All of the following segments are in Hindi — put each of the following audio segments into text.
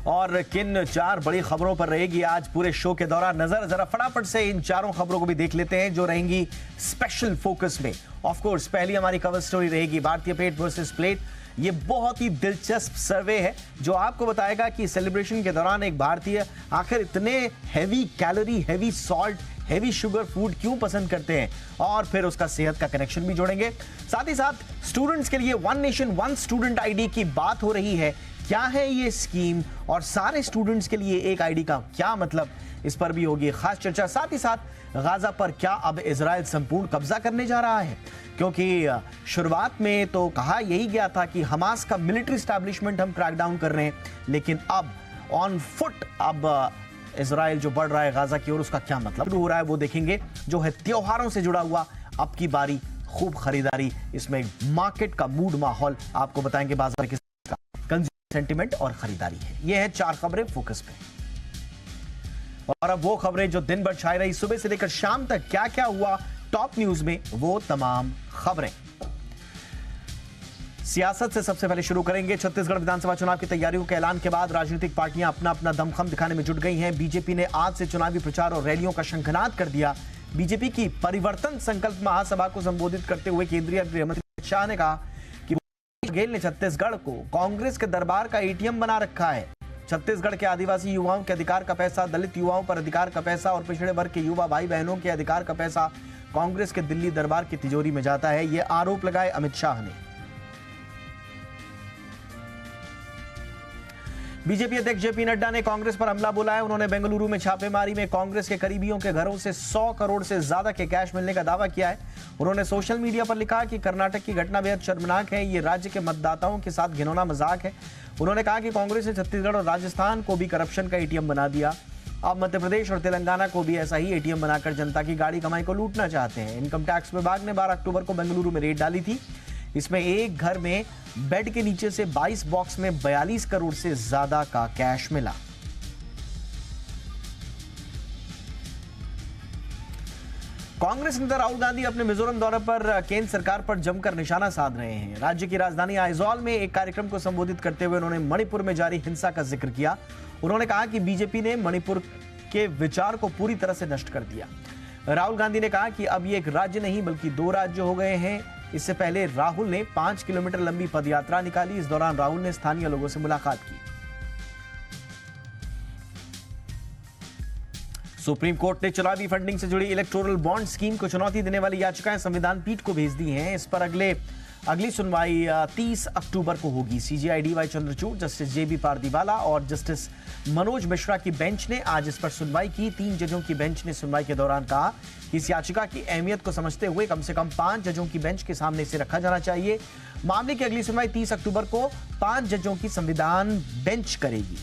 और किन 4 बड़ी खबरों पर रहेगी आज पूरे शो के दौरान नजर, जरा फटाफट से इन चारों खबरों को भी देख लेते हैं जो रहेंगी स्पेशल फोकस में। ऑफ कोर्स पहली हमारी कवर स्टोरी रहेगी भारतीय पेट वर्सेस प्लेट। ये बहुत ही दिलचस्प सर्वे है जो आपको बताएगा कि सेलिब्रेशन के दौरान एक भारतीय आखिर इतने heavy calorie, heavy salt, heavy sugar food क्यों पसंद करते हैं, और फिर उसका सेहत का कनेक्शन भी जोड़ेंगे। साथ ही साथ स्टूडेंट्स के लिए one nation one student ID की बात हो रही है। क्या है ये स्कीम और सारे स्टूडेंट्स के लिए एक आईडी का क्या मतलब, इस पर भी होगी खास चर्चा। साथ ही साथ गाजा पर क्या अब इजराइल संपूर्ण कब्जा करने जा रहा है, क्योंकि शुरुआत में तो कहा यही गया था कि हमास का मिलिट्री एस्टैब्लिशमेंट हम क्रैकडाउन कर रहे हैं, लेकिन अब ऑन फुट अब इजराइल जो बढ़ रहा है गाजा की ओर, उसका क्या मतलब हो रहा है वो देखेंगे। जो है त्योहारों से जुड़ा हुआ अब की बारी, खूब खरीदारी, इसमें मार्केट का मूड माहौल आपको बताएंगे, बाजार के कंज्यूमर सेंटिमेंट और खरीदारी है। ये है 4 खबरें फोकस पे। और अब वो खबरें जो दिन भर छाई रही, सुबह से लेकर शाम तक क्या क्या हुआ टॉप न्यूज में, वो तमाम खबरें। सियासत से सबसे पहले शुरू करेंगे। छत्तीसगढ़ विधानसभा चुनाव की तैयारियों के ऐलान के बाद राजनीतिक पार्टियां अपना अपना दमखम दिखाने में जुट गई हैं। बीजेपी ने आज से चुनावी प्रचार और रैलियों का शंखनाद कर दिया। बीजेपी की परिवर्तन संकल्प महासभा को संबोधित करते हुए केंद्रीय गृह मंत्री अमित शाह ने कहा कि बघेल ने छत्तीसगढ़ को कांग्रेस के दरबार का एटीएम बना रखा है। छत्तीसगढ़ के आदिवासी युवाओं के अधिकार का पैसा, दलित युवाओं पर अधिकार का पैसा और पिछड़े वर्ग के युवा भाई बहनों के अधिकार का पैसा कांग्रेस के दिल्ली दरबार की तिजोरी में जाता है, यह आरोप लगाए अमित शाह ने। बीजेपी अध्यक्ष जेपी नड्डा ने कांग्रेस पर हमला बोला है। उन्होंने बेंगलुरु में छापेमारी में कांग्रेस के करीबियों के घरों से 100 करोड़ से ज्यादा के कैश मिलने का दावा किया है। उन्होंने सोशल मीडिया पर लिखा कि कर्नाटक की घटना बेहद शर्मनाक है, ये राज्य के मतदाताओं के साथ घिनौना मजाक है। उन्होंने कहा कि कांग्रेस ने छत्तीसगढ़ और राजस्थान को भी करप्शन का एटीएम बना दिया। अब मध्य प्रदेश और तेलंगाना को भी ऐसा ही एटीएम बनाकर जनता की गाड़ी कमाई को लूटना चाहते हैं। इनकम टैक्स विभाग ने 12 अक्टूबर को बेंगलुरु में रेड डाली थी। इसमें एक घर में बेड के नीचे से 22 बॉक्स में 42 करोड़ से ज्यादा का कैश मिला। कांग्रेस नेता राहुल गांधी अपने मिजोरम दौरे पर केंद्र सरकार पर जमकर निशाना साध रहे हैं। राज्य की राजधानी आइजॉल में एक कार्यक्रम को संबोधित करते हुए उन्होंने मणिपुर में जारी हिंसा का जिक्र किया। उन्होंने कहा कि बीजेपी ने मणिपुर के विचार को पूरी तरह से नष्ट कर दिया। राहुल गांधी ने कहा कि अब ये एक राज्य नहीं बल्कि 2 राज्य हो गए हैं। इससे पहले राहुल ने 5 किलोमीटर लंबी पदयात्रा निकाली। इस दौरान राहुल ने स्थानीय लोगों से मुलाकात की। सुप्रीम कोर्ट ने चुनावी फंडिंग से जुड़ी इलेक्टोरल बॉन्ड स्कीम को चुनौती देने वाली याचिकाएं संविधान पीठ को भेज दी हैं। इस पर अगली सुनवाई 30 अक्टूबर को होगी। सीजेआई डीवाई चंद्रचूड़, जस्टिस जेबी पारदीवाला और जस्टिस मनोज मिश्रा की बेंच ने आज इस पर सुनवाई की। 3 जजों की बेंच ने सुनवाई के दौरान कहा कि इस याचिका की अहमियत को समझते हुए कम से कम 5 जजों की बेंच के सामने इसे रखा जाना चाहिए। मामले की अगली सुनवाई 30 अक्टूबर को 5 जजों की संविधान बेंच करेगी।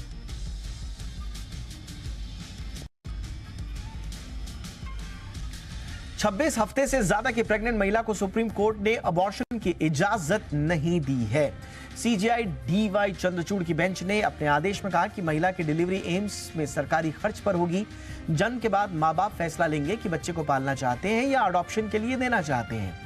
छब्बीस हफ्ते से ज्यादा की प्रेग्नेंट महिला को सुप्रीम कोर्ट ने अबॉर्शन की इजाजत नहीं दी है। सीजेआई डीवाई चंद्रचूड़ की बेंच ने अपने आदेश में कहा कि महिला की डिलीवरी एम्स में सरकारी खर्च पर होगी। जन्म के बाद मां बाप फैसला लेंगे कि बच्चे को पालना चाहते हैं या अडॉप्शन के लिए देना चाहते हैं।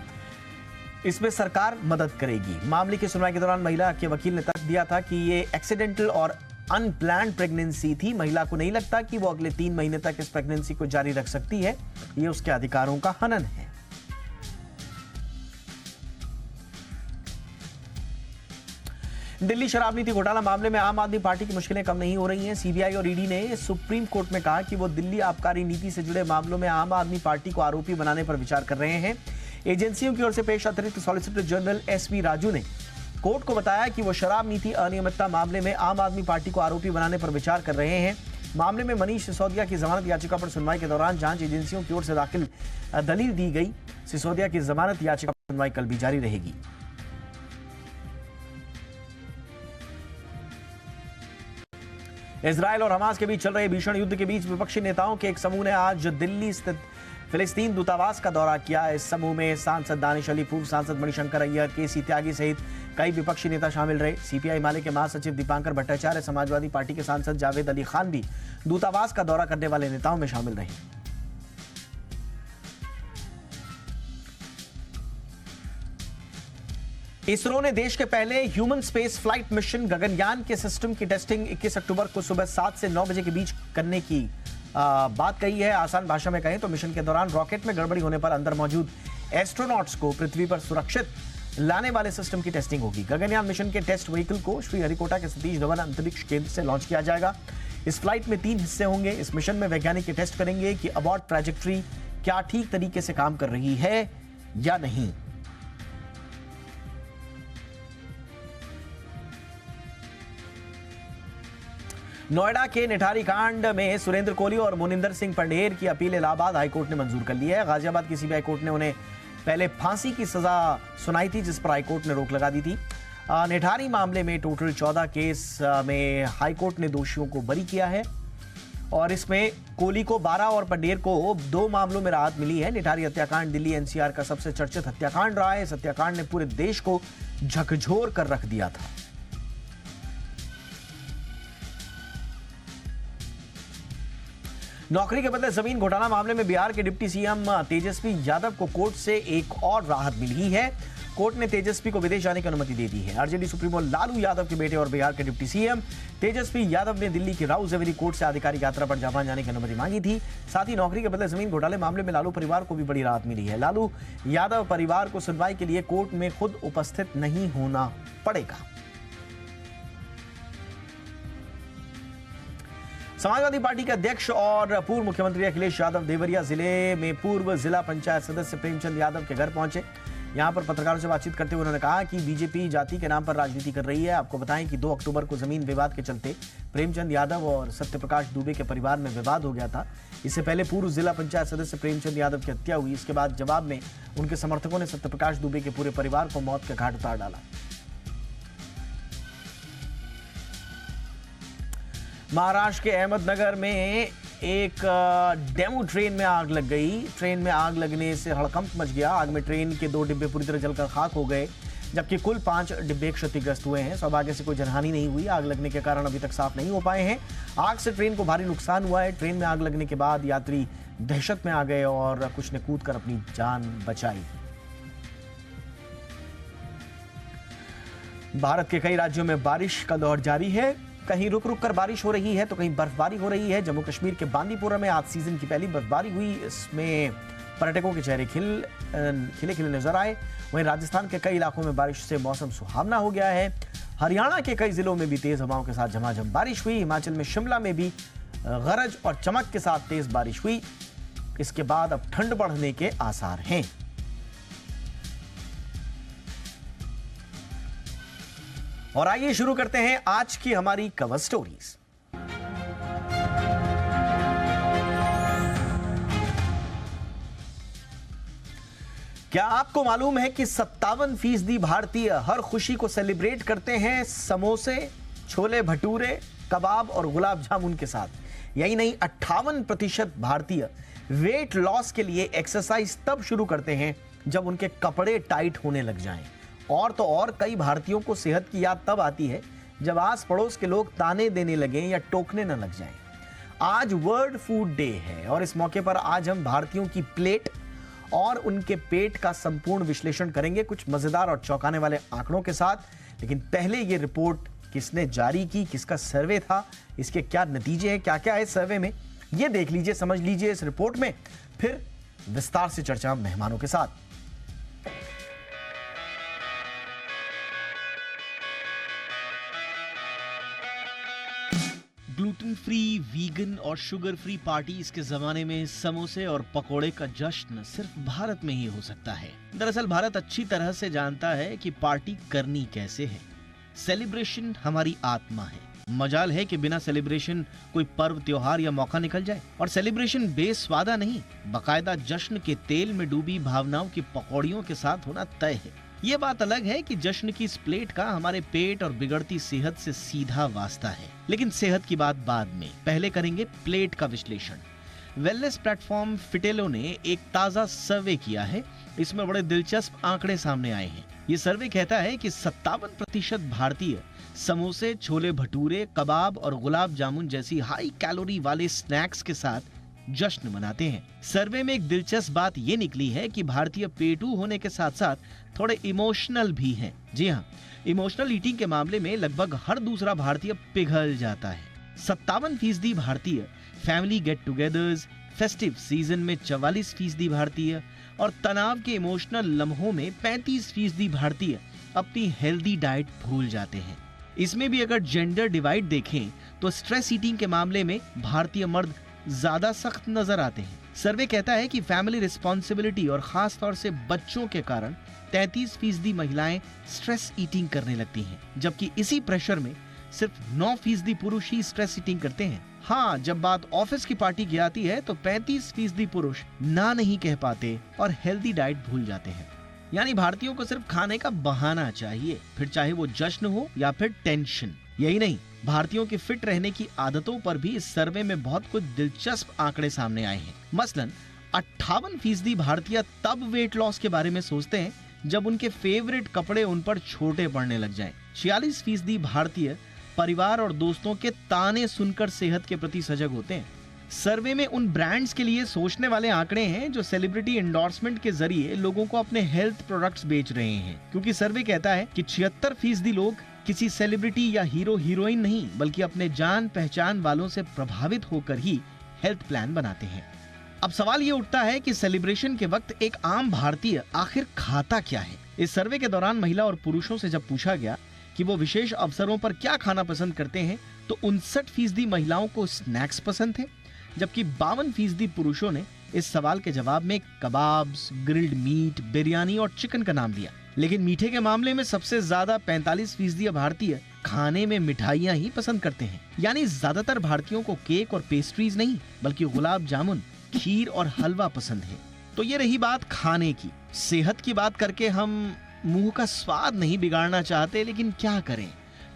इसमें सरकार मदद करेगी। मामले की सुनवाई के दौरान महिला के वकील ने तर्क दिया था कि ये एक्सीडेंटल और अनप्लान्ड प्रेगनेंसी थी। महिला को नहीं लगता कि वो अगले 3 महीने तक इस प्रेगनेंसी को जारी रख सकती है। ये उसके अधिकारों का हनन है। दिल्ली शराब नीति घोटाला मामले में आम आदमी पार्टी की मुश्किलें कम नहीं हो रही हैं। सीबीआई और ईडी ने सुप्रीम कोर्ट में कहा कि वो दिल्ली आबकारी नीति से जुड़े मामलों में आम आदमी पार्टी को आरोपी बनाने पर विचार कर रहे हैं। एजेंसियों की ओर से पेश अतिरिक्त सॉलिसिटर जनरल एसवी राजू ने कोर्ट को बताया कि वो शराब नीति अनियमितता मामले में आम आदमी पार्टी को आरोपी बनाने पर विचार कर रहे हैं। मामले में मनीष सिसोदिया की जमानत याचिका पर सुनवाई के दौरान जांच एजेंसियों की ओर से दाखिल दलील दी गई। सिसोदिया की जमानत याचिका पर सुनवाई कल भी जारी रहेगी। इजराइल और हमास के बीच चल रहे भीषण युद्ध के बीच विपक्षी नेताओं के एक समूह ने आज दिल्ली स्थित फिलिस्तीन दूतावास का दौरा किया। इस समूह में सांसद दानिश अली, पूर्व सांसद मणिशंकर अय्यर, केसी त्यागी सहित कई विपक्षी नेता शामिल रहे। सीपीआई माले के महासचिव दीपांकर भट्टाचार्य, समाजवादी पार्टी के सांसद जावेद अली खान भी दूतावास का दौरा करने वाले नेताओं में शामिल रहे। इसरो ने देश के पहले human space flight mission Gaganyaan के सिस्टम की टेस्टिंग 21 अक्टूबर को सुबह 7 से 9 बजे के बीच करने की बात कही है। आसान भाषा में कहें तो मिशन के दौरान रॉकेट में गड़बड़ी होने पर अंदर मौजूद एस्ट्रोनॉट्स को पृथ्वी पर सुरक्षित लाने वाले सिस्टम की टेस्टिंग होगी। गगनयान मिशन के टेस्ट व्हीकल को श्रीहरिकोटा के सतीश धवन अंतरिक्ष केंद्र से लॉन्च किया जाएगा। इस फ्लाइट में 3 हिस्से होंगे। इस मिशन में वैज्ञानिक ये टेस्ट करेंगे कि अबॉर्ट ट्रैजेक्टरी क्या ठीक तरीके से काम कर रही है या नहीं। नोएडा के निठारी कांड में सुरेंद्र कोहली और मोनिंदर सिंह पंडेर की अपील इलाहाबाद हाईकोर्ट ने मंजूर कर ली है। गाजियाबाद की सीबीआई कोर्ट ने उन्हें पहले फांसी की सजा सुनाई थी, जिस पर हाईकोर्ट ने रोक लगा दी थी। निठारी मामले में टोटल 14 केस में हाईकोर्ट ने दोषियों को बरी किया है और इसमें कोहली को 12 और पंडेर को 2 मामलों में राहत मिली है। निठारी हत्याकांड दिल्ली एनसीआर का सबसे चर्चित हत्याकांड रहा है। इस हत्याकांड ने पूरे देश को झकझोर कर रख दिया था। नौकरी के बदले जमीन घोटाला मामले में बिहार के डिप्टी सीएम तेजस्वी यादव को कोर्ट से एक और राहत मिली है। कोर्ट ने तेजस्वी को विदेश जाने की अनुमति दे दी है। आरजेडी सुप्रीमो लालू यादव के बेटे और बिहार के डिप्टी सीएम तेजस्वी यादव ने दिल्ली की राउ ज़वेरी कोर्ट से आधिकारिक यात्रा पर जापान जाने की अनुमति मांगी थी। साथ ही नौकरी के बदले जमीन घोटाले मामले में लालू परिवार को भी बड़ी राहत मिली है। लालू यादव परिवार को सुनवाई के लिए कोर्ट में खुद उपस्थित नहीं होना पड़ेगा। समाजवादी पार्टी के अध्यक्ष और पूर्व मुख्यमंत्री अखिलेश यादव देवरिया जिले में पूर्व जिला पंचायत सदस्य प्रेमचंद यादव के घर पहुंचे। यहां पर पत्रकारों से बातचीत करते हुए उन्होंने कहा कि बीजेपी जाति के नाम पर राजनीति कर रही है। आपको बताएं कि 2 अक्टूबर को जमीन विवाद के चलते प्रेमचंद यादव और सत्यप्रकाश दुबे के परिवार में विवाद हो गया था। इससे पहले पूर्व जिला पंचायत सदस्य प्रेमचंद यादव की हत्या हुई। इसके बाद जवाब में उनके समर्थकों ने सत्यप्रकाश दुबे के पूरे परिवार को मौत के घाट उतार डाला। महाराष्ट्र के अहमदनगर में एक डेमो ट्रेन में आग लग गई। ट्रेन में आग लगने से हड़कंप मच गया। आग में ट्रेन के 2 डिब्बे पूरी तरह जलकर खाक हो गए, जबकि कुल 5 डिब्बे क्षतिग्रस्त हुए हैं। सौभाग्य से कोई जनहानि नहीं हुई। आग लगने के कारण अभी तक साफ नहीं हो पाए हैं। आग से ट्रेन को भारी नुकसान हुआ है। ट्रेन में आग लगने के बाद यात्री दहशत में आ गए और कुछ ने कूदकर अपनी जान बचाई। भारत के कई राज्यों में बारिश का दौर जारी है। कहीं रुक रुक कर बारिश हो रही है तो कहीं बर्फबारी हो रही है। जम्मू कश्मीर के बांदीपुरा में आज सीजन की पहली बर्फबारी हुई। इसमें पर्यटकों के चेहरे खिले खिले नजर आए। वहीं राजस्थान के कई इलाकों में बारिश से मौसम सुहावना हो गया है। हरियाणा के कई जिलों में भी तेज हवाओं के साथ झमाझम बारिश हुई। हिमाचल में शिमला में भी गरज और चमक के साथ तेज बारिश हुई। इसके बाद अब ठंड बढ़ने के आसार हैं। और आइए शुरू करते हैं आज की हमारी कवर स्टोरीज। क्या आपको मालूम है कि 57% भारतीय हर खुशी को सेलिब्रेट करते हैं समोसे, छोले भटूरे, कबाब और गुलाब जामुन के साथ। यही नहीं, 58% भारतीय वेट लॉस के लिए एक्सरसाइज तब शुरू करते हैं जब उनके कपड़े टाइट होने लग जाएं। और तो और कई भारतीयों को सेहत की याद तब आती है जब आस पड़ोस के लोग ताने देने लगे या टोकने न लग जाएं। आज वर्ल्ड फूड डे है और इस मौके पर आज हम भारतीयों की प्लेट और उनके पेट का संपूर्ण विश्लेषण करेंगे, कुछ मजेदार और चौंकाने वाले आंकड़ों के साथ। लेकिन पहले ये रिपोर्ट किसने जारी की, किसका सर्वे था, इसके क्या नतीजे हैं, क्या क्या है सर्वे में, ये देख लीजिए, समझ लीजिए इस रिपोर्ट में। फिर विस्तार से चर्चा मेहमानों के साथ। ग्लूटेन फ्री, वीगन और शुगर फ्री पार्टीज के जमाने में समोसे और पकोड़े का जश्न सिर्फ भारत में ही हो सकता है। दरअसल भारत अच्छी तरह से जानता है कि पार्टी करनी कैसे है। सेलिब्रेशन हमारी आत्मा है। मजाल है कि बिना सेलिब्रेशन कोई पर्व, त्योहार या मौका निकल जाए। और सेलिब्रेशन बेस्वादा नहीं, बाकायदा जश्न के तेल में डूबी भावनाओं की पकौड़ियों के साथ होना तय है। ये बात अलग है कि जश्न की इस प्लेट का हमारे पेट और बिगड़ती सेहत से सीधा वास्ता है। लेकिन सेहत की बात बाद में, पहले करेंगे प्लेट का विश्लेषण। वेलनेस प्लेटफॉर्म फिटेलो ने एक ताजा सर्वे किया है। इसमें बड़े दिलचस्प आंकड़े सामने आए हैं। ये सर्वे कहता है कि 57% भारतीय समोसे, छोले भटूरे, कबाब और गुलाब जामुन जैसी हाई कैलोरी वाले स्नैक्स के साथ जश्न मनाते हैं। सर्वे में एक दिलचस्प बात ये निकली है कि भारतीय पेटू होने के साथ साथ थोड़े इमोशनल भी हैं। जी हाँ, इमोशनल ईटिंग के मामले में लगभग हर दूसरा भारतीय पिघल जाता है। 57% भारतीय family get togethers, festive season में 44% भारतीय और तनाव के इमोशनल लम्हों में 35% भारतीय अपनी हेल्दी डाइट भूल जाते हैं। इसमें भी अगर जेंडर डिवाइड देखें तो स्ट्रेस ईटिंग के मामले में भारतीय मर्द ज्यादा सख्त नजर आते हैं। सर्वे कहता है कि फैमिली रिस्पॉन्सिबिलिटी और खास तौर से बच्चों के कारण 33% महिलाएं स्ट्रेस ईटिंग करने लगती हैं, जबकि इसी प्रेशर में सिर्फ 9% पुरुष ही स्ट्रेस ईटिंग करते हैं। हाँ, जब बात ऑफिस की पार्टी की आती है तो 35% पुरुष ना नहीं कह पाते और हेल्दी डाइट भूल जाते हैं। यानी भारतीयों को सिर्फ खाने का बहाना चाहिए, फिर चाहे वो जश्न हो या फिर टेंशन। यही नहीं, भारतीयों की फिट रहने की आदतों पर भी इस सर्वे में बहुत कुछ दिलचस्प आंकड़े सामने आए हैं। मसलन 58% भारतीय तब वेट लॉस के बारे में सोचते हैं जब उनके फेवरेट कपड़े उन पर छोटे पड़ने लग जाएं। 46% भारतीय परिवार और दोस्तों के ताने सुनकर सेहत के प्रति सजग होते हैं। सर्वे में उन ब्रांड्स के लिए सोचने वाले आंकड़े हैं जो सेलिब्रिटी एंडोर्समेंट के जरिए लोगों को अपने हेल्थ प्रोडक्ट्स बेच रहे हैं, क्योंकि सर्वे कहता है कि 76% लोग किसी सेलिब्रिटी या हीरो हीरोइन नहीं बल्कि अपने जान पहचान वालों से प्रभावित होकर ही हेल्थ प्लान बनाते हैं। अब सवाल ये उठता है कि सेलिब्रेशन के वक्त एक आम भारतीय आखिर खाता क्या है। इस सर्वे के दौरान महिला और पुरुषों से जब पूछा गया कि वो विशेष अवसरों पर क्या खाना पसंद करते हैं तो 59% महिलाओं को स्नैक्स पसंद थे, जबकि 52% पुरुषों ने इस सवाल के जवाब में कबाब्स, ग्रिल्ड मीट, बिरयानी और चिकन का नाम दिया। लेकिन मीठे के मामले में सबसे ज्यादा 45% भारतीय खाने में मिठाइयां ही पसंद करते हैं। यानी ज्यादातर भारतीयों को केक और पेस्ट्रीज नहीं बल्कि गुलाब जामुन, खीर और हलवा पसंद है। तो ये रही बात खाने की। सेहत की बात करके हम मुंह का स्वाद नहीं बिगाड़ना चाहते, लेकिन क्या करें,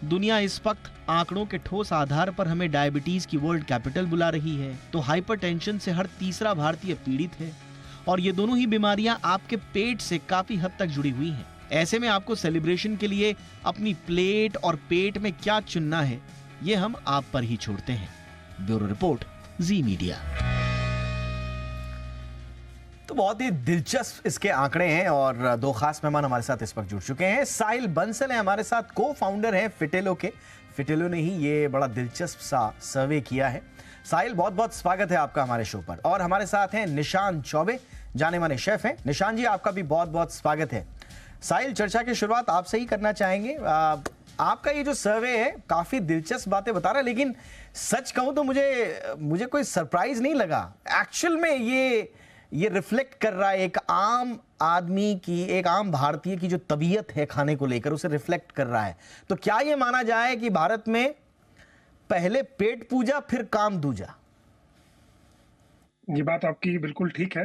दुनिया इस वक्त आंकड़ों के ठोस आधार पर हमें डायबिटीज की वर्ल्ड कैपिटल बुला रही है, तो हाइपरटेंशन से हर तीसरा भारतीय पीड़ित है और ये दोनों ही बीमारियां आपके पेट से काफी हद तक जुड़ी हुई हैं। ऐसे में आपको सेलिब्रेशन के लिए अपनी प्लेट और पेट में क्या चुनना है, ये हम आप पर ही छोड़ते हैं। ब्यूरो रिपोर्ट, जी मीडिया। तो बहुत ही दिलचस्प इसके आंकड़े हैं और दो खास मेहमान हमारे साथ इस वक्त जुड़ चुके हैं। साहिल बंसल है हमारे साथ, को फाउंडर हैं फिटेलो के। फिटेलो ने ही ये बड़ा दिलचस्प सा सर्वे किया है। साहिल, बहुत बहुत स्वागत है आपका हमारे शो पर। और हमारे साथ हैं निशान चौबे, जाने माने शेफ हैं। निशान जी, आपका भी बहुत बहुत स्वागत है। साहिल, चर्चा की शुरुआत आपसे ही करना चाहेंगे। आपका ये जो सर्वे है काफी दिलचस्प बातें बता रहा है, लेकिन सच कहूं तो मुझे कोई सरप्राइज नहीं लगा। एक्चुअल में ये रिफ्लेक्ट कर रहा है एक आम आदमी की, एक आम भारतीय की जो तबीयत है खाने को लेकर, उसे रिफ्लेक्ट कर रहा है। तो क्या ये माना जाए कि भारत में पहले पेट पूजा फिर काम दूजा? ये बात आपकी बिल्कुल ठीक है।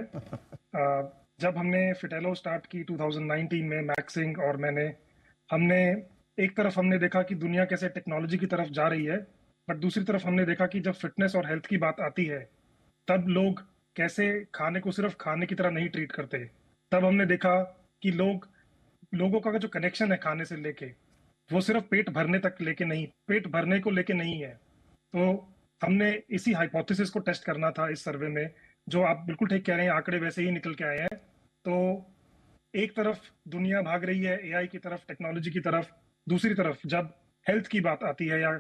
जब हमने फिटेलो स्टार्ट की 2019 में, मैक्स सिंह और हमने एक तरफ हमने देखा कि दुनिया कैसे टेक्नोलॉजी की तरफ जा रही है, बट दूसरी तरफ हमने देखा कि जब फिटनेस और हेल्थ की बात आती है तब लोग कैसे खाने को सिर्फ खाने की तरह नहीं ट्रीट करते। तब हमने देखा कि लोगों का जो कनेक्शन है खाने से लेके, वो सिर्फ पेट भरने तक लेके नहीं, पेट भरने को लेके नहीं है। तो हमने इसी हाइपोथेसिस को टेस्ट करना था इस सर्वे में। जो आप बिल्कुल ठीक कह रहे हैं, आंकड़े वैसे ही निकल के आए हैं। तो एक तरफ दुनिया भाग रही है एआई की तरफ, टेक्नोलॉजी की तरफ, दूसरी तरफ जब हेल्थ की बात आती है या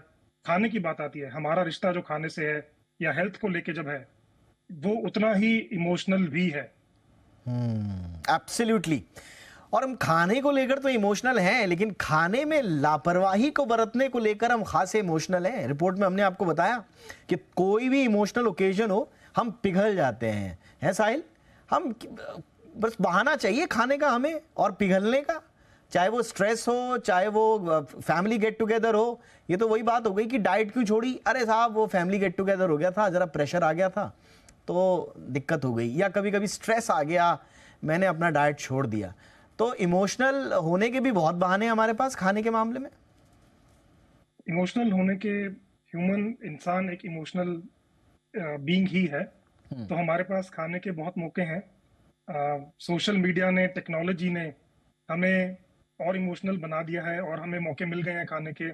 खाने की बात आती है, हमारा रिश्ता जो खाने से है या हेल्थ को लेके जब है, वो उतना ही इमोशनल भी है। एब्सोल्युटली। और हम खाने को लेकर तो इमोशनल हैं, लेकिन खाने में लापरवाही को बरतने को लेकर हम खासे इमोशनल हैं। रिपोर्ट में हमने आपको बताया कि कोई भी इमोशनल ओकेजन हो, हम पिघल जाते हैं। है साहिल? हम बस बहाना चाहिए खाने का हमें और पिघलने का, चाहे वो स्ट्रेस हो, चाहे वो फैमिली गेट टुगेदर हो। ये तो वही बात हो गई कि डाइट क्यों छोड़ी? अरे साहब, वो फैमिली गेट टुगेदर हो गया था, जरा प्रेशर आ गया था तो दिक्कत हो गई, या कभी कभी स्ट्रेस आ गया, मैंने अपना डाइट छोड़ दिया। तो इमोशनल होने के भी बहुत बहाने हमारे पास खाने के मामले में। इमोशनल होने के, इंसान एक इमोशनल बीइंग ही है। तो हमारे पास खाने के बहुत मौके हैं। सोशल मीडिया ने, टेक्नोलॉजी ने हमें और इमोशनल बना दिया है और हमें मौके मिल गए हैं खाने के।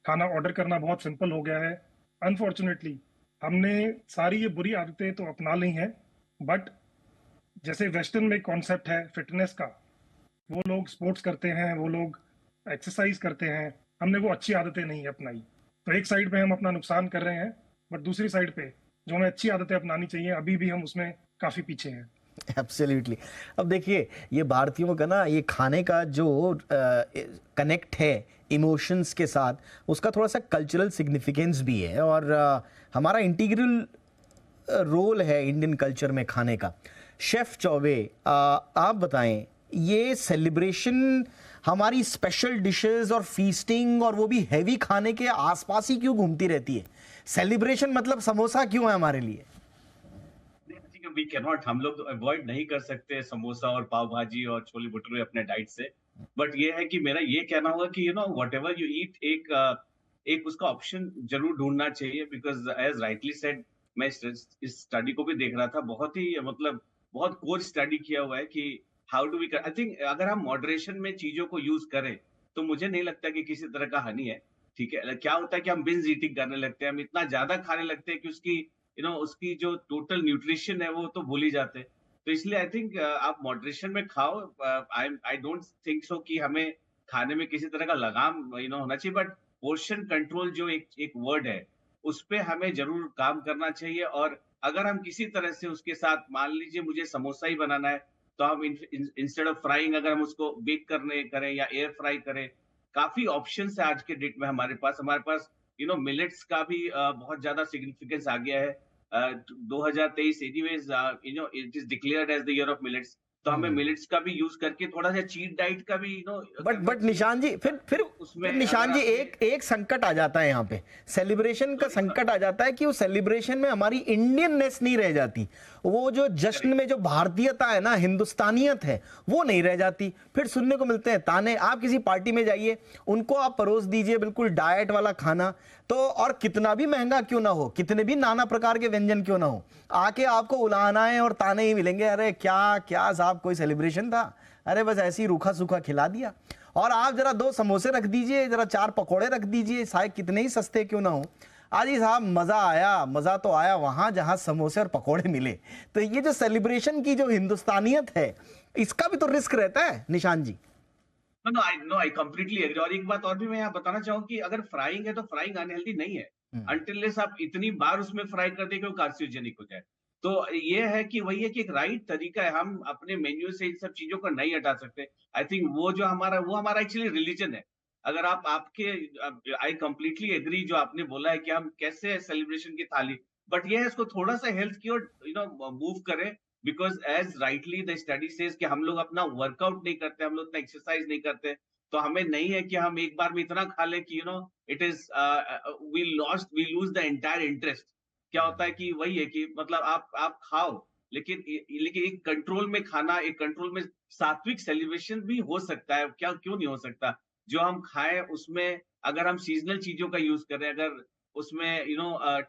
खाना ऑर्डर करना बहुत सिंपल हो गया है। अनफॉर्चुनेटली हमने सारी ये बुरी आदतें तो अपना ली हैं, बट जैसे वेस्टर्न में कॉन्सेप्ट है फिटनेस का, वो लोग स्पोर्ट्स करते हैं, वो लोग एक्सरसाइज करते हैं, हमने वो अच्छी आदतें नहीं अपनाई। तो एक साइड पे हम अपना नुकसान कर रहे हैं, बट दूसरी साइड पे जो हमें अच्छी आदतें अपनानी चाहिए, अभी भी हम उसमें काफी पीछे हैं। एब्सोल्युटली। अब देखिए, ये भारतीयों का ना ये खाने का जो कनेक्ट है इमोशंस के साथ, उसका थोड़ा सा कल्चरल सिग्निफिकेंस भी है, और हमारा इंटीग्रल रोल है इंडियन कल्चर में खाने का। शेफ चौबे, आप बताएं, ये सेलिब्रेशन हमारी स्पेशल डिशेस और फीस्टिंग और वो भी हैवी खाने के आसपास ही क्यों घूमती रहती है? सेलिब्रेशन मतलब समोसा क्यों है हमारे लिए? वी कैन नॉट, हम लोग अवॉइड नहीं कर सकते समोसा और पाव भाजी और छोले भटूरे अपने डाइट से। बट ये है कि मेरा ये कहना होगा कि वट एवर यू ईट, एक उसका ऑप्शन जरूर ढूंढना चाहिए, बिकॉज एज राइटली सेड, मैं इस स्टडी को भी देख रहा था, बहुत ही मतलब बहुत कोर स्टडी किया हुआ है कि how do we, I think अगर हम मॉडरेशन में चीजों को यूज करें तो मुझे नहीं लगता कि किसी तरह का हानि है। ठीक है, क्या होता है कि हम बिंज ईटिंग करने लगते हैं, हम इतना ज्यादा खाने लगते हैं कि उसकी जो टोटल न्यूट्रिशन है वो तो भूल ही जाते हैं। तो इसलिए आई थिंक आप मॉडरेशन में खाओ। आई डोंट थिंक सो कि हमें खाने में किसी तरह का लगाम होना चाहिए, बट पोर्शन कंट्रोल जो एक वर्ड है, उस पे हमें जरूर काम करना चाहिए। और अगर हम किसी तरह से उसके साथ, मान लीजिए मुझे समोसा ही बनाना है, तो हम इंस्टेड ऑफ फ्राइंग अगर हम उसको बेक करें या एयर फ्राई करें, काफी ऑप्शन है आज के डेट में हमारे पास मिलेट्स का भी बहुत ज्यादा सिग्निफिकेंस आ गया है। 2023 anyways, it is declared as the year of millets, तो हमें मिलेट्स का भी यूज करके थोड़ा सा चीट डाइट का भी बट निशान जी, फिर उसमें निशान जी, एक संकट आ जाता है यहाँ पे, सेलिब्रेशन का संकट आ जाता है कि वो सेलिब्रेशन में हमारी इंडियननेस नहीं रह जाती, वो जो जश्न में जो भारतीयता है ना, हिंदुस्तानियत है, वो नहीं रह जाती। फिर सुनने को मिलते हैं ताने। आप किसी पार्टी में जाइए, उनको आप परोस दीजिए बिल्कुल डाइट वाला खाना, तो और कितना भी महंगा क्यों ना हो, कितने भी नाना प्रकार के व्यंजन क्यों ना हो, आके आपको उलाहनाएं और ताने ही मिलेंगे। अरे क्या क्या साहब, कोई सेलिब्रेशन था? अरे बस ऐसे ही रूखा सूखा खिला दिया। और आप जरा 2 समोसे रख दीजिए, जरा 4 पकोड़े रख दीजिए, शायद कितने ही सस्ते क्यों ना हो। आजी साहब, मजा आया, मजा तो आया वहां जहां समोसे और पकोड़े मिले। तो ये जो सेलिब्रेशन की जो हिंदुस्तानियत है, इसका भी तो रिस्क रहता है निशान जी। I completely agree. और एक बात और भी मैं यहाँ बताना चाहूँ कि अगर फ्राइंग है तो फ्राइंग अनहेल्दी नहीं है, अनटिल आप इतनी बार उसमें फ्राई कर दें कि वो कार्सिनोजेनिक हो जाए। तो ये है कि वही है कि एक राइट तरीका है, हम अपने मेन्यू से इन सब चीजों को नहीं हटा सकते। आई थिंक वो हमारा एक्चुअली रिलीजन है। अगर आपके, आई कंप्लीटली एग्री जो आपने बोला है कि हम कैसे सेलिब्रेशन की थाली, बट ये है इसको थोड़ा सा हेल्थ की ओर मूव करें, because as rightly the study says कि हम लोग अपना वर्कआउट नहीं करते, हम लोग इतना एक्सरसाइज नहीं करते, तो हमें नहीं है कि हम एक बार में इतना खा ले कि it is we lose the entire interest. क्या होता है कि वही है कि मतलब आप खाओ, लेकिन एक कंट्रोल में खाना, एक कंट्रोल में सात्विक सेलिब्रेशन भी हो सकता है, क्या क्यों नहीं हो सकता? जो हम खाएं उसमें अगर हम सीजनल चीजों का यूज करें, अगर उसमें